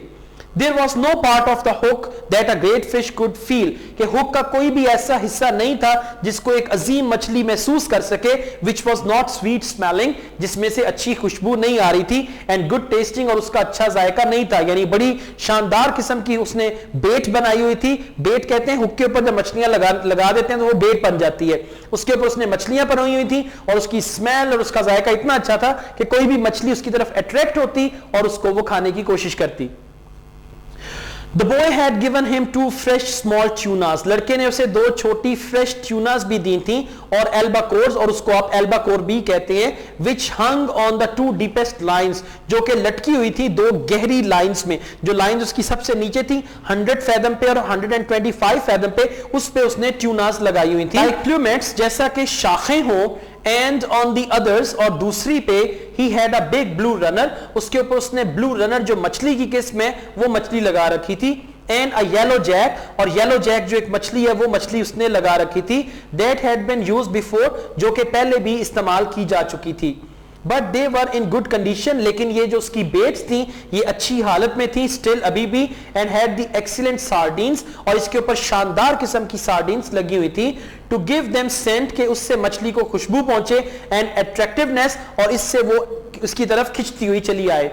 Speaker 1: There was no part of the hook that a great fish could feel, कि हुक का कोई भी ऐसा हिस्सा नहीं था जिसको एक अजीम मछली महसूस कर सके, which was not sweet smelling, जिसमें से अच्छी खुशबू नहीं आ रही थी, and good tasting, और उसका अच्छा जायका नहीं था, यानी बड़ी शानदार किस्म की उसने बेट बनाई हुई थी। बेट कहते हैं हुक के ऊपर जब मछलियां लगा देते हैं तो वो बेट बन जाती है, उसके ऊपर उसने मछलियां परोई हुई थी और उसकी स्मेल और उसका जायका इतना अच्छा था कि कोई भी मछली उसकी तरफ अट्रैक्ट होती और उसको वो खाने की कोशिश करती। The boy had given him 2 fresh small tunas, लड़के ने उसे 2 छोटी fresh tunas भी दी थी, और albacores, और उसको आप albacore भी कहते हैं, which hung on the 2 deepest lines, जो कि लटकी हुई थी 2 गहरी लाइंस में। जो लाइंस उसकी सबसे नीचे थी 100 फैदम पे और 125 फैदम पे, उस पे उसने tunas लगाई हुई थी। Like plumets, जैसा कि शाखें हो, and on the others, और दूसरी पे he had a big blue runner, उसके ऊपर उसने blue runner जो मछली की किस्म है वो मछली लगा रखी थी, and a yellow jack, और yellow jack जो एक मछली है वो मछली उसने लगा रखी थी, that had been used before, जो कि पहले भी इस्तेमाल की जा चुकी थी। But they were in good condition, लेकिन ये जो उसकी बेट्स थी ये अच्छी हालत में थी स्टिल अभी भी, and had the excellent sardines, और इसके ऊपर शानदार किस्म की सार्डिन्स लगी हुई थी, टू गिव देम सेंट, के उससे मछली को खुशबू पहुंचे, एंड अट्रैक्टिवनेस, और इससे वो उसकी तरफ खिंचती हुई चली आए।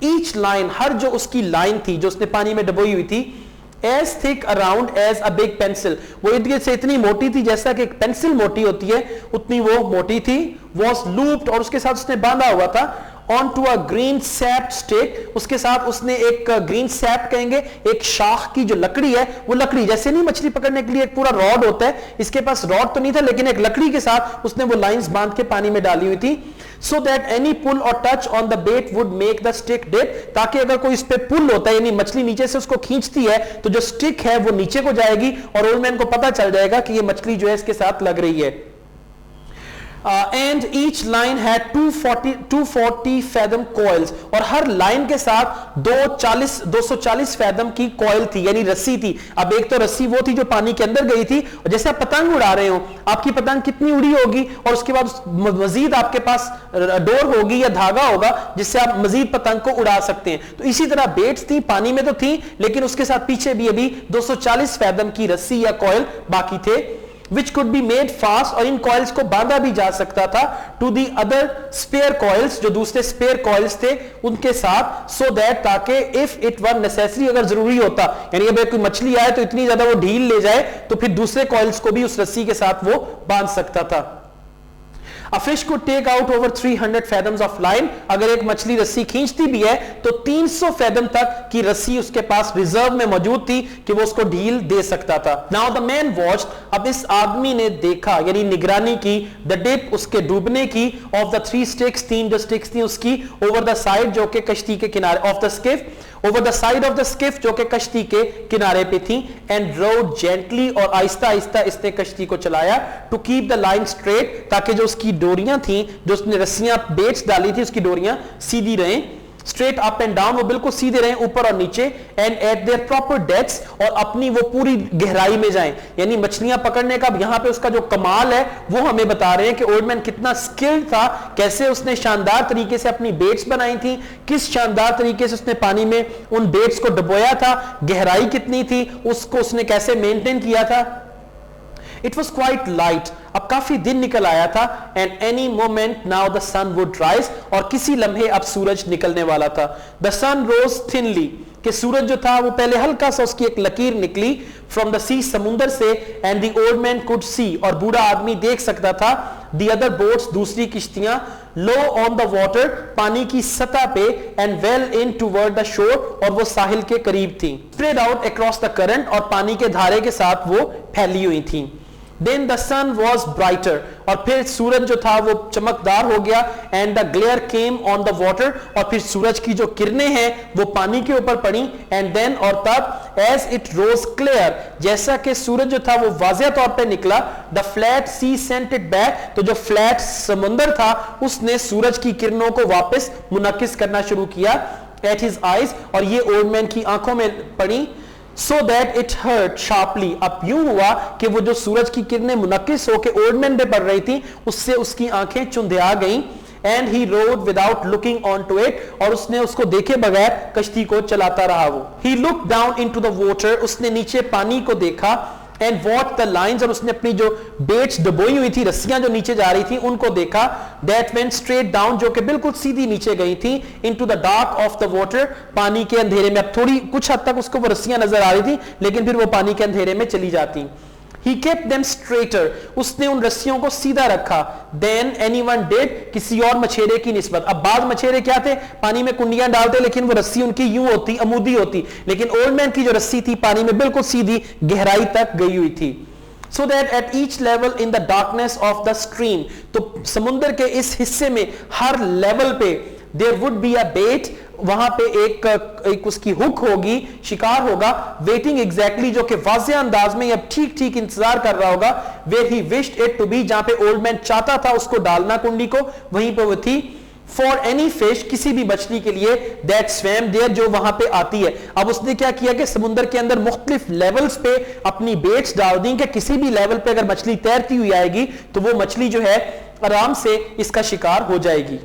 Speaker 1: ईच लाइन, हर जो उसकी लाइन थी जो उसने पानी में डबोई हुई थी, as thick around as a big pencil, वो इर्द गिर्द से इतनी मोटी थी जैसा कि एक पेंसिल मोटी होती है उतनी वो मोटी थी। was looped, और उसके साथ उसने बांधा हुआ था, onto a green sap stick, उसके साथ उसने एक ग्रीन सैप कहेंगे, एक शाख की जो लकड़ी है वो लकड़ी, जैसे नहीं मछली पकड़ने के लिए एक पूरा रॉड होता है, इसके पास रॉड तो नहीं था लेकिन एक लकड़ी के साथ उसने वो लाइंस बांध के पानी में डाली हुई थी, so that any pull or touch on the bait would make the stick dip, ताकि अगर कोई इस पे पुल होता है यानी मछली नीचे से उसको खींचती है तो जो स्टिक है वो नीचे को जाएगी और ओल्ड मैन को पता चल जाएगा कि ये मछली जो है इसके साथ लग रही है। And each line had 240 fathom coils, और हर लाइन के साथ 240 फैदम की कॉइल थी, यानी रस्सी थी। अब एक तो रस्सी वो थी जो पानी के अंदर गई थी, और जैसे आप पतंग उड़ा रहे हो, आपकी पतंग कितनी उड़ी होगी, और उसके बाद मजीद आपके पास डोर होगी या धागा होगा जिससे आप मजीद पतंग को उड़ा सकते हैं। तो इसी तरह बेट्स थी, पानी में तो थी, लेकिन उसके साथ पीछे भी अभी 240 फैदम की रस्सी या कॉइल बाकी थे, which could be made fast, और इन कॉइल्स को बांधा भी जा सकता था to the other spare coils, जो दूसरे स्पेयर कॉइल्स थे उनके साथ, so that ताकि if it were necessary, अगर जरूरी होता, यानी अगर कोई मछली आए तो इतनी ज्यादा वो ढील ले जाए तो फिर दूसरे कॉइल्स को भी उस रस्सी के साथ वो बांध सकता था। A fish could take out over 300 fathoms of line, अगर एक मछली रस्सी खींचती भी है तो 300 फैदम तक की रस्सी उसके पास रिजर्व में मौजूद थी कि वो उसको ढील दे सकता था। Now the man watched, अब इस आदमी ने देखा यानी निगरानी की, the dip, उसके डूबने की, of the 3 sticks, 3 जो स्टिक्स थी उसकी, over the side, जो कि कश्ती के किनारे, of the skiff, over the side of the skiff, जो कि कश्ती के किनारे पे थी, and rowed gently, और आहिस्ता आहिस्ता इसने कश्ती को चलाया, to keep the line straight, ताकि जो उसकी डोरियां थी, जो उसने रस्सियां बेट्स डाली थी, उसकी डोरियां सीधी रहें, स्ट्रेट अप एंड डाउन, वो बिल्कुल सीधे रहें ऊपर और नीचे, and eight there proper depths, और अपनी वो पूरी गहराई में जाएं। यानी मछलियां पकड़ने का यहां पे उसका जो कमाल है वो हमें बता रहे हैं कि ओल्ड मैन कितना स्किल्ड था, कैसे उसने शानदार तरीके से अपनी बेट्स बनाई थी, किस शानदार तरीके से उसने पानी में उन बेट्स को डुबोया था, गहराई कितनी थी उसको उसने कैसे मेंटेन किया था। It was quite light, अब काफी दिन निकल आया था, and any moment now the sun would rise, और किसी लम्हे अब सूरज निकलने वाला था। The sun rose thinly, कि सूरज जो था वो पहले हल्का सा उसकी एक लकीर निकली from the sea, समुंदर से, and the old man could see, और बूढ़ा आदमी देख सकता था, the other boats, दूसरी किश्तियां, low on the water, पानी की सतह पे, and well in toward the shore, और वो साहिल के करीब थी, spread out across the current, और पानी के धारे के साथ वो फैली हुई थी। Then the sun was brighter, और फिर सूरज जो था वो चमकदार हो गया, and the glare came on the water, और फिर सूरज की जो किरणें हैं वो पानी के ऊपर पड़ी, and then, और तब, as it rose clear, जैसा कि सूरज जो था वो वाज़ेह तौर पे निकला, the flat sea sent it back, तो जो फ्लैट समुंदर था उसने सूरज की किरणों को वापस मुनक्किस करना शुरू किया at his eyes, और ये ओल्ड मैन की आंखों में पड़ी, so that it hurt sharply, अब यूं हुआ कि वो जो सूरज की किरणें मुनक्किस होकर ओल्ड मैन पे पड़ रही थी उससे उसकी आंखें चुंधिया गईं, and he rowed without looking onto it, और उसने उसको देखे बगैर कश्ती को चलाता रहा। वो he looked down into the water, उसने नीचे पानी को देखा, and watched the lines, और उसने अपनी जो बेट्स डुबोई हुई थी, रस्सियां जो नीचे जा रही थी उनको देखा, that went straight down, जो कि बिल्कुल सीधी नीचे गई थी, into the dark of the water, पानी के अंधेरे में। अब थोड़ी कुछ हद तक उसको वो रस्सियां नजर आ रही थी लेकिन फिर वो पानी के अंधेरे में चली जाती। He kept them straighter, उसने उन रस्सियों को सीधा रखा, than anyone did, किसी और मछेरे की निस्बत। अब बाद मछेरे क्या थे, पानी में कुंडियां डालते लेकिन वो रस्सी उनकी यूं होती, अमूदी होती, लेकिन ओल्ड मैन की जो रस्सी थी पानी में बिल्कुल सीधी गहराई तक गई हुई थी। So that at each level in the darkness of the stream, तो समुंदर के इस हिस्से में हर लेवल पे there would be a bait, वहां पे एक उसकी हुक होगी, शिकार होगा, वेटिंग एग्जैक्टली, जो कि वाज़ेह अंदाज में या ठीक ठीक इंतजार कर रहा होगा, where he wished it to be, जहां पे ओल्ड मैन चाहता था उसको डालना कुंडी को, वहीं पे वो थी, for any fish, किसी भी मछली के लिए, that swam there, जो वहां पे आती है। अब उसने क्या किया कि समुंदर के अंदर मुख्तलिफ लेवल्स पे अपनी बेट्स डाल दी कि किसी भी लेवल पे अगर मछली तैरती हुई आएगी तो वो मछली जो है आराम से इसका शिकार हो जाएगी।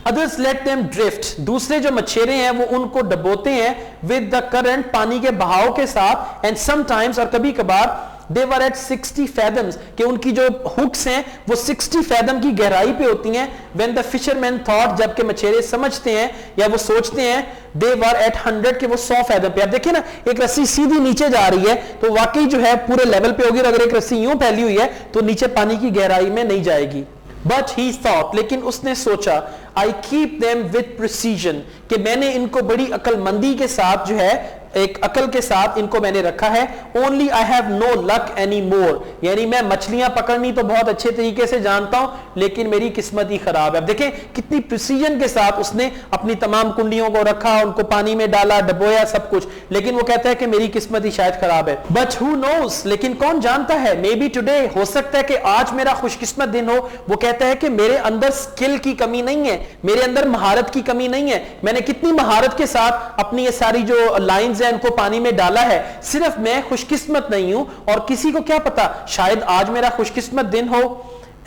Speaker 1: Others let them drift, दूसरे जो मछेरे हैं वो उनको डबोते हैं with the current, पानी के बहाव के साथ, and sometimes, और कभी कभार, they were at 60 fathoms, कि उनकी जो हुक्स हैं वो 60 fathom की गहराई पे होती हैं, when the fishermen thought, जबकि मछेरे समझते हैं या वो सोचते हैं, they were at 100, कि वो 100 fathom पे। अब देखिए ना, एक रस्सी सीधी नीचे जा रही है तो वाकई जो है पूरे लेवल पे होगी, और अगर एक रस्सी यूं फैली हुई है तो नीचे पानी की गहराई में नहीं जाएगी। But he thought, लेकिन उसने सोचा, I keep them with precision, कि मैंने इनको बड़ी अकलमंदी के साथ जो है एक अकल के साथ इनको मैंने रखा है। Only I have no luck any more, यानी मैं मछलियां पकड़नी तो बहुत अच्छे तरीके से जानता हूं लेकिन मेरी किस्मत ही खराब है। अब देखें कितनी प्रिसीजन के साथ उसने अपनी तमाम कुंडियों को रखा, उनको पानी में डाला, डबोया, सब कुछ, लेकिन वो कहता है कि मेरी किस्मत ही शायद खराब है। बट हु नोस, लेकिन कौन जानता है, मे बी टुडे, हो सकता है कि आज मेरा खुशकिस्मत दिन हो। वो कहता है कि मेरे अंदर स्किल की कमी नहीं है, मेरे अंदर महारत की कमी नहीं है, मैंने कितनी महारत के साथ अपनी ये सारी जो लाइंस हैं उनको पानी में डाला है, सिर्फ मैं खुशकिस्मत नहीं हूं और किसी को क्या पता शायद आज मेरा खुशकिस्मत दिन हो।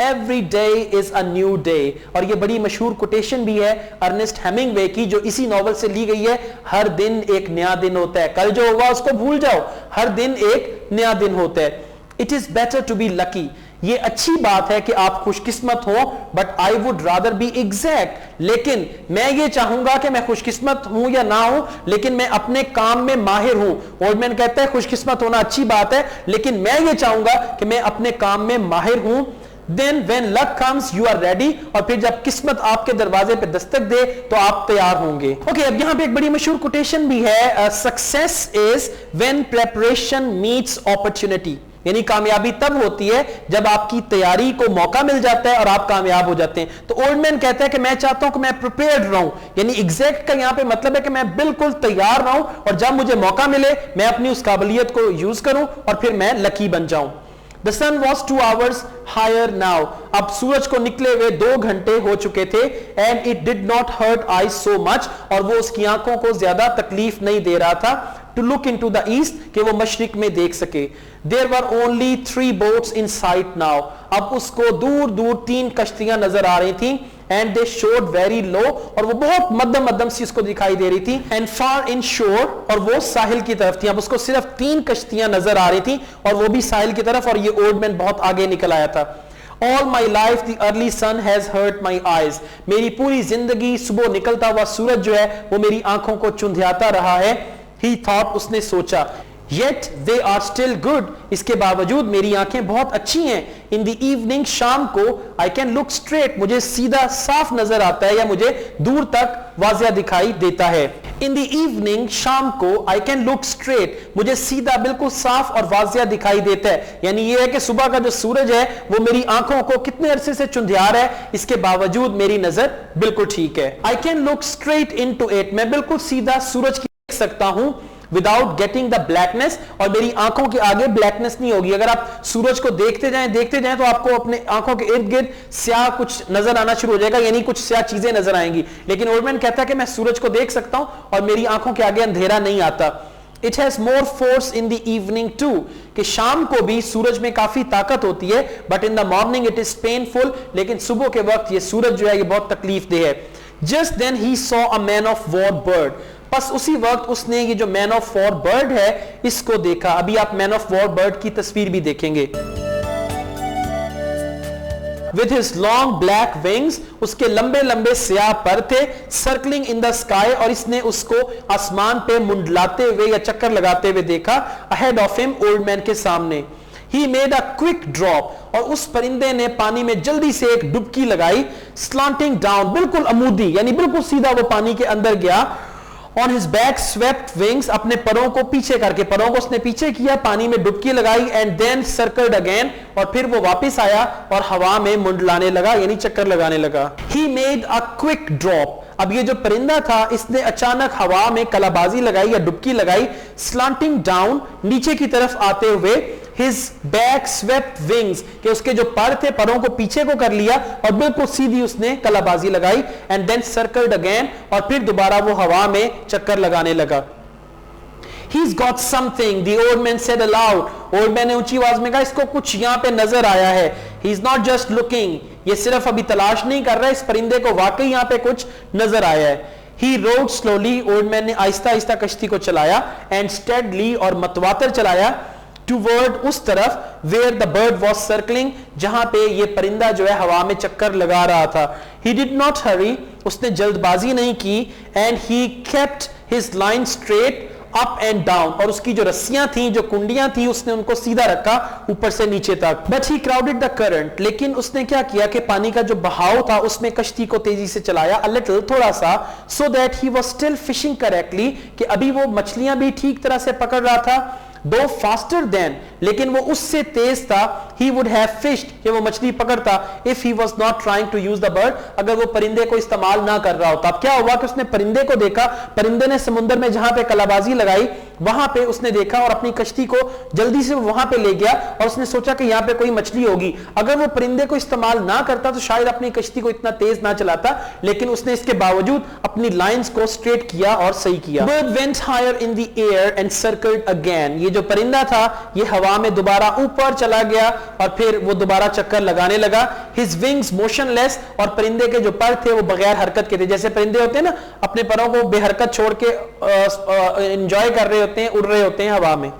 Speaker 1: Every day is a new day, और ये बड़ी मशहूर कोटेशन भी है अर्नेस्ट हेमिंगवे की जो इसी नॉवल से ली गई है। हर दिन एक नया दिन होता है, कल जो होगा उसको भूल जाओ, हर दिन एक नया दिन होता है। It is better to be lucky, ये अच्छी बात है कि आप खुशकिस्मत हो, but I would rather be exact, लेकिन मैं ये चाहूंगा कि मैं खुशकिस्मत हूं या ना हूं लेकिन मैं अपने काम में माहिर हूं। ओल्डमैन कहता है खुशकिस्मत होना अच्छी बात है लेकिन मैं ये चाहूंगा कि मैं अपने काम में माहिर हूं। Then when luck comes you are ready, और फिर जब किस्मत आपके दरवाजे पे दस्तक दे तो आप तैयार होंगे। ओके, अब यहां पे एक बड़ी मशहूर कोटेशन भी है, success is when preparation meets opportunity, यानी कामयाबी तब होती है जब आपकी तैयारी को मौका मिल जाता है और आप कामयाब हो जाते हैं। तो ओल्डमैन कहता है कि मैं चाहता हूं कि मैं प्रिपेयर्ड रहूं, यानी एग्जैक्ट का यहां पे मतलब है कि मैं बिल्कुल तैयार रहूं और जब मुझे मौका मिले मैं अपनी उस काबिलियत को यूज करूं और फिर मैं लकी बन जाऊं। The sun was 2 hours higher now, अब सूरज को निकले हुए 2 घंटे हो चुके थे। And it did not hurt eyes so much, और वो उसकी आंखों को ज्यादा तकलीफ नहीं दे रहा था। To look into the east, कि वो मशरिक में देख सके। There were only 3 boats in sight now, अब उसको दूर दूर 3 कश्तियां नजर आ रही थी। And they showed very low, और वो बहुत मध्यम मध्यम सी उसको दिखाई दे रही थी। And far in shore, और वो साहिल की तरफ थी। अब उसको सिर्फ 3 कश्तियां नजर आ रही थी और वो भी साहिल की तरफ, और ये ओल्डमैन बहुत आगे निकल आया था। All my life the early sun has hurt my eyes, मेरी पूरी जिंदगी सुबह निकलता हुआ सूरज जो है वो मेरी आंखों को चुंधियाता रहा है। He thought, उसने सोचा। Yet they are still good, इसके बावजूद मेरी आंखें बहुत अच्छी हैं। In the evening, शाम को I can look straight, मुझे सीधा साफ नजर आता है या मुझे दूर तक वाज़िया दिखाई देता है। In the evening, शाम को I can look straight, मुझे सीधा बिल्कुल साफ और वाज़िया दिखाई देता है। यानी ये है कि सुबह का जो सूरज है वो मेरी आंखों को कितने अरसे से चुंधिया रहा है, इसके बावजूद मेरी नजर बिल्कुल ठीक है। I can look straight into it, मैं बिल्कुल सीधा सूरज की देख सकता हूं विदाउट गेटिंग द ब्लैकनेस, और मेरी आंखों के आगे ब्लैकनेस नहीं होगी। अगर आप सूरज को देखते जाएं तो आपको अपने आंखों के इर्द गिर्द स्याह कुछ नजर आना शुरू हो जाएगा, यानी कुछ स्याह चीजें नजर आएंगी। लेकिन ओल्डमैन कहता है कि मैं सूरज को देख सकता हूं और मेरी आंखों के आगे अंधेरा नहीं आता। It has more force in the evening too, कि शाम को भी सूरज में काफी ताकत होती है, but in the morning it is painful, लेकिन सुबह के वक्त ये सूरज जो है ये बहुत तकलीफ दे है। Just then he saw a man of war bird, बस उसी वक्त उसने ये जो मैन ऑफ वॉर बर्ड है इसको देखा। अभी आप मैन ऑफ वॉर बर्ड की तस्वीर भी देखेंगे। With his long black wings, उसके लंबे लंबे स्याह पर थे, सर्कलिंग इन द स्काई, और इसने उसको आसमान पे मुंडलाते हुए या चक्कर लगाते हुए देखा। Ahead of him, old man के सामने। He made a quick drop, और उस परिंदे ने पानी में जल्दी से एक डुबकी लगाई। Slanting down, बिल्कुल अमूदी, यानी बिल्कुल सीधा वो पानी के अंदर गया। On his back swept wings, अपने परों को पीछे करके, परों को उसने पीछे किया, पानी में डुबकी लगाई। And then circled again, और फिर वो वापस आया और हवा में मुंडलाने लगा, यानी चक्कर लगाने लगा। He made a quick drop, अब ये जो परिंदा था इसने अचानक हवा में कलाबाजी लगाई या डुबकी लगाई। Slanting down, नीचे की तरफ आते हुए। His back swept wings, कि उसके जो पर थे परों को पीछे को कर लिया और बिल्कुल सीधी उसने कलाबाजी लगाई। And then circled again, और फिर दोबारा वो हवा में चक्कर लगाने लगा। He's got something, the old man said aloud, old man ने ऊंची आवाज में कहा इसको कुछ यहाँ पे नजर आया है। He's not just looking, ये सिर्फ अभी तलाश नहीं कर रहा है, इस परिंदे को वाकई यहाँ पे कुछ नजर आया है। He rowed slowly, old man ने आहिस्ता आहिस्ता कश्ती को चलाया। And steadily, और मतवातर चलाया। Toward, उस तरफ, where the bird was circling, जहां पे ये परिंदा जो है हवा में चक्कर लगा रहा था। He did not hurry, उसने जल्दबाजी नहीं की। And he kept his line straight, up and down, और उसकी जो रस्सियां थी, जो कुंडियां थी, उसने उनको सीधा रखा ऊपर से नीचे तक। But he crowded the current, लेकिन उसने क्या किया कि पानी का जो बहाव था उसमें कश्ती को तेजी से चलाया, अ लिटिल, थोड़ा सा, so that he was still fishing correctly, कि अभी वो मछलियां भी ठीक तरह से पकड़ रहा था, दो फास्टर देन, लेकिन वो उससे तेज था, ही वुड हैव फिश्ड, कि वो मछली पकड़ता, if he was not trying to use the bird, अगर वो परिंदे को इस्तेमाल ना कर रहा होता। अब क्या हुआ कि उसने परिंदे को देखा, परिंदे ने समुद्र में जहां पे कलाबाजी लगाई वहां पे उसने देखा और अपनी कश्ती को जल्दी से वहां पे ले गया, और उसने सोचा कि यहां पे कोई मछली होगी। अगर वो परिंदे को इस्तेमाल ना करता तो शायद अपनी कश्ती को इतना तेज ना चलाता, लेकिन उसने इसके बावजूद अपनी लाइंस को स्ट्रेट किया और सही किया। Bird went higher in the air and circled again, ये जो परिंदा था ये हवा में दोबारा ऊपर चला गया और फिर वो दोबारा चक्कर लगाने लगा। हिज विंग्स मोशनलेस, और परिंदे के जो पर थे वो बगैर हरकत के थे, जैसे परिंदे होते हैं ना अपने परों को बेहरकत छोड़ के एंजॉय कर रहे होते हैं, उड़ रहे होते हैं हवा में,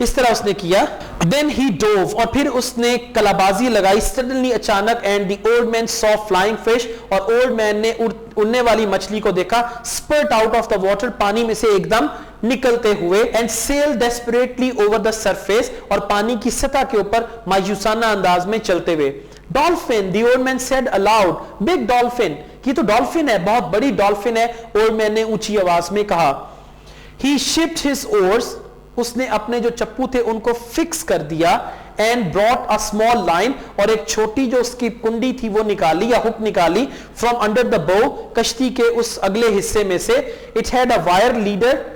Speaker 1: इस तरह उसने किया। देन ही डोव, और फिर उसने कलाबाजी लगाई, सडनली, अचानक, and the old man saw flying fish, और ओल्ड मैन ने उड़ने वाली मछली को देखा, spurt out of the water, पानी में से एकदम निकलते हुए, and sail desperately over the surface, और पानी की सतह के ऊपर मायूसाना अंदाज में चलते हुए। Dolphin, the old man said allowed, big dolphin, ये तो डॉल्फिन है, बहुत बड़ी डॉल्फिन है, ओल्ड मैन ने ऊंची आवाज में कहा। ही शिफ्ट हिज ओर्स, उसने अपने जो चप्पू थे उनको फिक्स कर दिया, and brought a small line, और एक छोटी जो उसकी कुंडी थी वो निकाली या हुक निकाली, फ्रॉम अंडर द बो, कश्ती के उस अगले हिस्से में से। It had a wire leader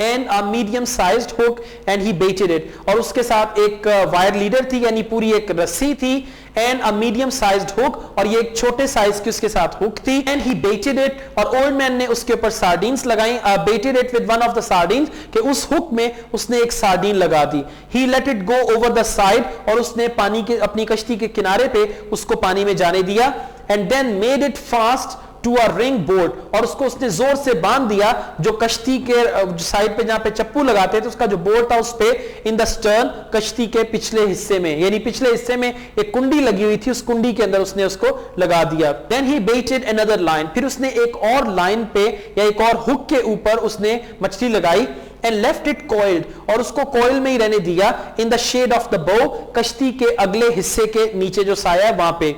Speaker 1: and a medium sized hook and he baited it, और उसके साथ एक वायर लीडर थी, यानी पूरी एक रस्सी थी, and a medium sized hook, और ये एक छोटे साइज की उसके साथ हुक थी, एंड ही बेटेड इट, और ओल्ड मैन ने उसके ऊपर सार्डिन्स लगाई, baited it with one of the sardines, कि उस हुक में उसने एक सार्डिन लगा दी। He let it go over the side, और उसने पानी के अपनी कश्ती के किनारे पे उसको पानी में जाने दिया, and then made it fast to a ring bolt, और उसको उसने जोर से बांध दिया जो कश्ती के साइड पे जहां पे चप्पू लगाते थे उसका जो बोर्ड था उस पे, इन द स्टर्न, कश्ती के पिछले हिस्से में, यानी पिछले हिस्से में एक कुंडी लगी हुई थी, उस कुंडी के अंदर उसने उसको लगा दिया। देन ही बेटेड अनदर लाइन, फिर उसने एक और लाइन पे या एक और हुक के ऊपर उसने मछली लगाई, एंड लेफ्ट इट कॉइल्ड, और उसको कॉइल में ही रहने दिया, in the shade of the bow, कश्ती के अगले हिस्से के नीचे जो साया है वहां पे।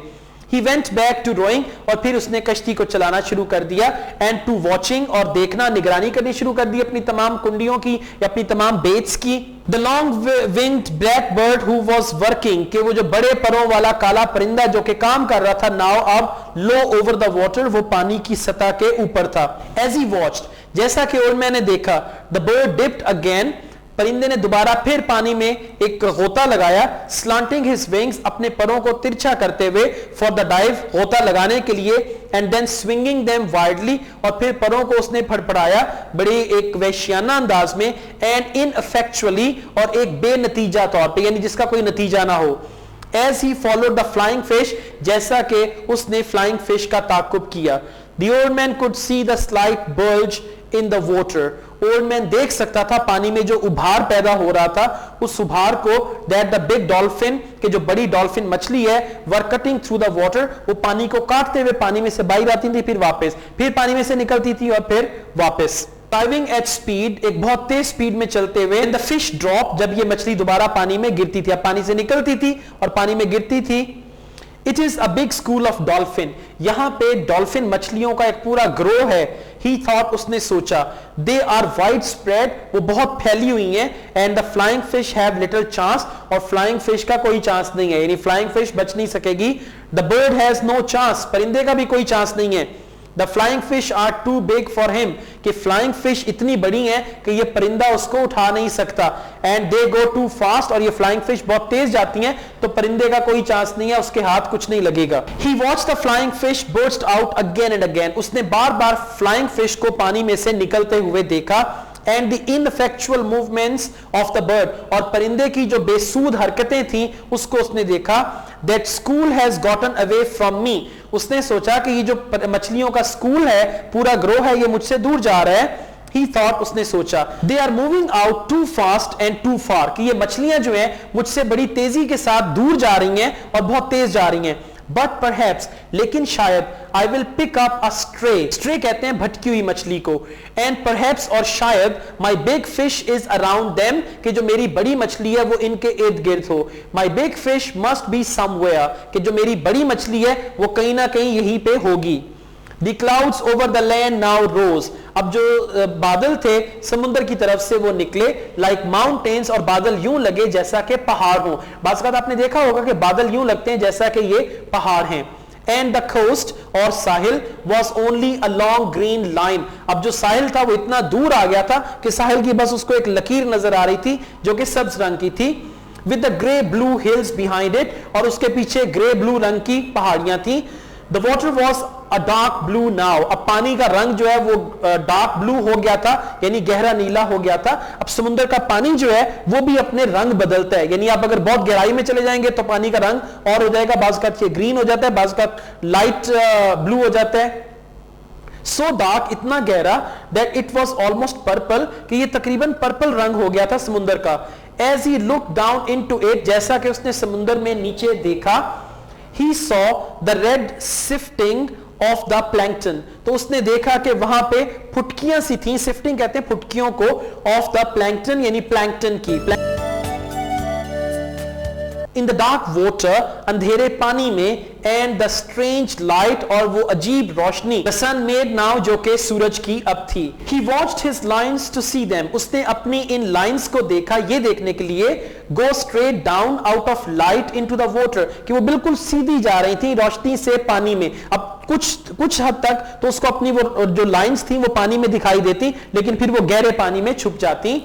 Speaker 1: He went back to rowing, और फिर उसने कश्ती को चलाना शुरू कर दिया, एंड टू वॉचिंग, और देखना, निगरानी करनी शुरू कर दी अपनी तमाम कुंडियों की या अपनी तमाम बेट्स की। The long winged black bird who was working, कि वो जो बड़े परों वाला काला परिंदा जो कि काम कर रहा था, नाउ अब लो ओवर द वाटर, वो पानी की सतह के ऊपर था। एज ही वॉच्ड, जैसा कि ओल्ड मैन ने देखा, द बर्ड डिप्ड अगेन, परिंदे ने दोबारा फिर पानी में एक गोता लगाया, स्लांटिंग हिज विंग्स, अपने परों को तिरछा करते हुए, फॉर द डाइव, गोता लगाने के लिए, and then swinging them widely, और फिर परों को उसने फड़फड़ाया बड़ी एक वैश्याना अंदाज में, एंड इनइफेक्चुअली, और एक बेनतीजा तौर पे, यानी जिसका कोई नतीजा ना हो। As he followed the flying fish, जैसा कि उसने फ्लाइंग फिश का ताकुब किया। The old man could see the slight bulge in the water, old man देख सकता था पानी में जो उभार पैदा हो रहा था, उस उभार को, दैट द बिग डॉल्फिन, के जो बड़ी डॉल्फिन मछली है, वर कटिंग थ्रू द वाटर, वो पानी को काटते हुए पानी में से बाहर आती थी, फिर वापस, फिर पानी में से निकलती थी और फिर वापस। ड्राइविंग एट स्पीड, एक बहुत तेज स्पीड में चलते हुए, द फिश ड्रॉप, जब ये मछली दोबारा पानी में गिरती थी, अब पानी से निकलती थी और पानी में गिरती थी। It is a big school of dolphin, यहां पे डॉल्फिन मछलियों का एक पूरा ग्रोह है। ही थॉट, उसने सोचा, दे आर वाइड स्प्रेड, वो बहुत फैली हुई हैं, and the flying fish have little chance, और फ्लाइंग फिश का कोई चांस नहीं है, यानी फ्लाइंग फिश बच नहीं सकेगी। The bird has no chance, परिंदे का भी कोई चांस नहीं है। The flying fish are too big for him, कि फ्लाइंग फिश इतनी बड़ी हैं कि ये परिंदा उसको उठा नहीं सकता, and they go too fast, और ये फ्लाइंग फिश बहुत तेज जाती हैं, तो परिंदे का कोई चांस नहीं है, उसके हाथ कुछ नहीं लगेगा। He watched the flying fish burst out again and again, उसने बार बार फ्लाइंग फिश को पानी में से निकलते हुए देखा, and the ineffectual movements of the bird, और परिंदे की जो बेसूद हरकतें थी उसको उसने देखा। That school has gotten away from me, उसने सोचा कि ये जो मछलियों का स्कूल है, पूरा ग्रोह है, ये मुझसे दूर जा रहा है। He thought, उसने सोचा, they are moving out too fast and too far, कि ये मछलियां जो हैं मुझसे बड़ी तेजी के साथ दूर जा रही हैं और बहुत तेज जा रही हैं। बट परहैप्स, लेकिन शायद, I will pick up a stray, stray कहते हैं भटकी हुई मछली को, एंड परहैप्स और शायद, माई big fish is around them, कि जो मेरी बड़ी मछली है वो इनके इर्द गिर्द हो, माई big fish must be somewhere, कि जो मेरी बड़ी मछली है वो कहीं ना कहीं यहीं पे होगी। The clouds over the land now rose, अब जो बादल थे समुद्र की तरफ से वो निकले, like mountains, और बादल यूं लगे जैसा कि पहाड़ हो। बात आपने देखा होगा कि बादल यूं लगते हैं जैसा कि ये पहाड़ हैं। And the coast, और साहिल, was only a long green line, अब जो साहिल था वो इतना दूर आ गया था कि साहिल की बस उसको एक लकीर नजर आ रही थी जो कि सब्ज रंग की थी, with the grey blue hills behind it, और उसके पीछे ग्रे ब्लू रंग की पहाड़ियां थी। The water was a dark blue now, अब पानी का रंग जो है वो डार्क ब्लू हो गया था, यानी गहरा नीला हो गया था। अब समुद्र का पानी जो है वो भी अपने रंग बदलता है, यानी आप अगर बहुत गहराई में चले जाएंगे तो पानी का रंग और हो जाएगा, बाज का ये ग्रीन हो जाता है, बाज का लाइट ब्लू हो जाता है। So dark, इतना गहरा, that it was almost purple, कि ये तकरीबन पर्पल रंग हो गया था समुद्र का। As he looked down into it, जैसा कि उसने समुद्र में नीचे देखा, he saw the red sifting of the plankton, तो उसने देखा कि वहां पे फुटकियां सी थी, सिफ्टिंग कहते हैं फुटकियों को, of the plankton यानी प्लैंकटन की। In the dark water, अंधेरे पानी में, and the strange light, और वो अजीब रोशनी, the sun made now, जो कि सूरज की अब थी। He watched his lines to see them, उसने अपनी इन लाइंस को देखा ये देखने के लिए, go straight down out of light into the water, कि वो बिल्कुल सीधी जा रही थी रोशनी से पानी में। अब कुछ हद तक तो उसको अपनी वो जो लाइंस थी वो पानी में दिखाई देती, लेकिन फिर वो गहरे पानी में छुप जाती।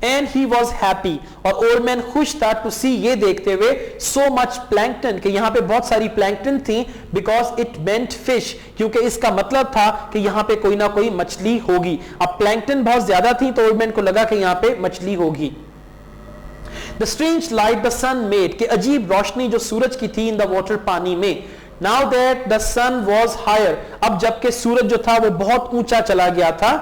Speaker 1: And he was happy, और ओल्ड मैन खुश था टू सी, ये देखते हुए, so much plankton, कि यहाँ पे बहुत सारी प्लैंकटन थी, because it meant fish, क्योंकि इसका मतलब था कि यहाँ पे कोई ना कोई मछली होगी। अब प्लैंकटन बहुत ज्यादा थी तो ओल्ड मैन को लगा कि यहाँ पे मछली होगी। The strange light the sun made, कि अजीब रोशनी जो सूरज की थी, in the water, पानी में। Now that the sun was higher, अब जबकि सूरज जो था वो बहुत ऊंचा चला गया था,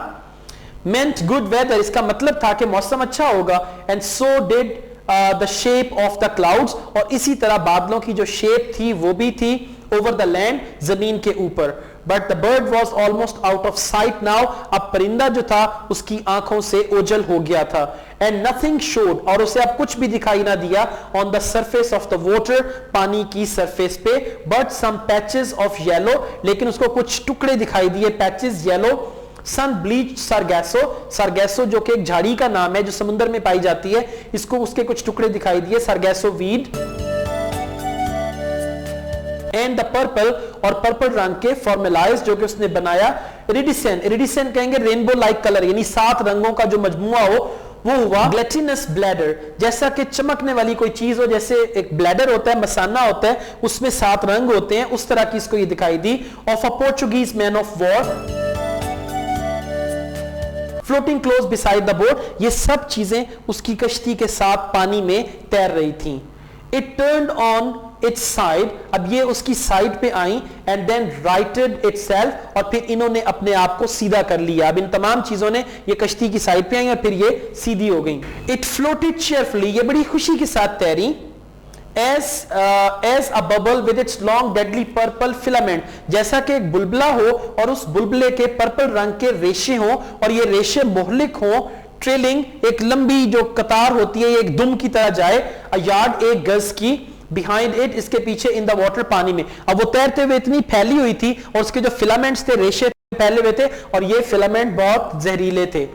Speaker 1: meant good weather, इसका मतलब था कि मौसम अच्छा होगा, and so did the shape of the clouds, और इसी तरह बादलों की जो शेप थी वो भी थी, over the land, जमीन के ऊपर। But the bird was almost out of sight now, अब परिंदा जो था उसकी आंखों से ओझल हो गया था, and nothing showed, और उसे अब कुछ भी दिखाई ना दिया, on the surface of the water, पानी की सरफेस पे, but some patches of yellow, लेकिन उसको कुछ टुकड़े दिखाई दिए, patches yellow, सन ब्लीच सारगैसो, सारगैसो जो कि एक झाड़ी का नाम है जो समुद्र में पाई जाती है, इसको उसके कुछ टुकड़े दिखाई दिए, Sargasso weed. And the purple, और पर्पल रंग के फॉर्मुलाइज जो कि उसने बनाया, इरिडिसेंट, इरिडिसेंट कहेंगे रेनबो लाइक कलर, यानी 7 रंगों का जो मजमुआ हो वो हुआ। ग्लेटिनस ब्लैडर, जैसा कि चमकने वाली कोई चीज हो, जैसे एक ब्लैडर होता है, मसाना होता है, उसमें 7 रंग होते हैं, उस तरह की इसको ये दिखाई दी। Of a Portuguese man of war, floating close beside the boat, ये सब चीजें उसकी कश्ती के साथ पानी में तैर रही थीं। It turned on it's side, अब ये उसकी साइड पे आई, एंड देन राइटेड इटसेल्फ, और फिर इन्होंने अपने आप को सीधा कर लिया। अब इन तमाम चीजों ने ये कश्ती की साइड पे आई और फिर ये सीधी हो गई। इट फ्लोटेड चेयरफुली, ये बड़ी खुशी के साथ तैरी, as a bubble with its long deadly purple filament, जैसा कि एक बुलबुला हो और उस बुलबुले के पर्पल रंग के रेशे हो, और ये रेशे मोहलिक हो, ट्रेलिंग, एक लंबी जो कतार होती है एक दुम की तरह जाए, a yard, एक गज की, behind it, इसके पीछे, in the water, पानी में। अब वो तैरते हुए इतनी फैली हुई थी और उसके जो फिलामेंट्स थे, रेशे फैले हुए थे, और ये फिलामेंट बहुत जहरीले थे।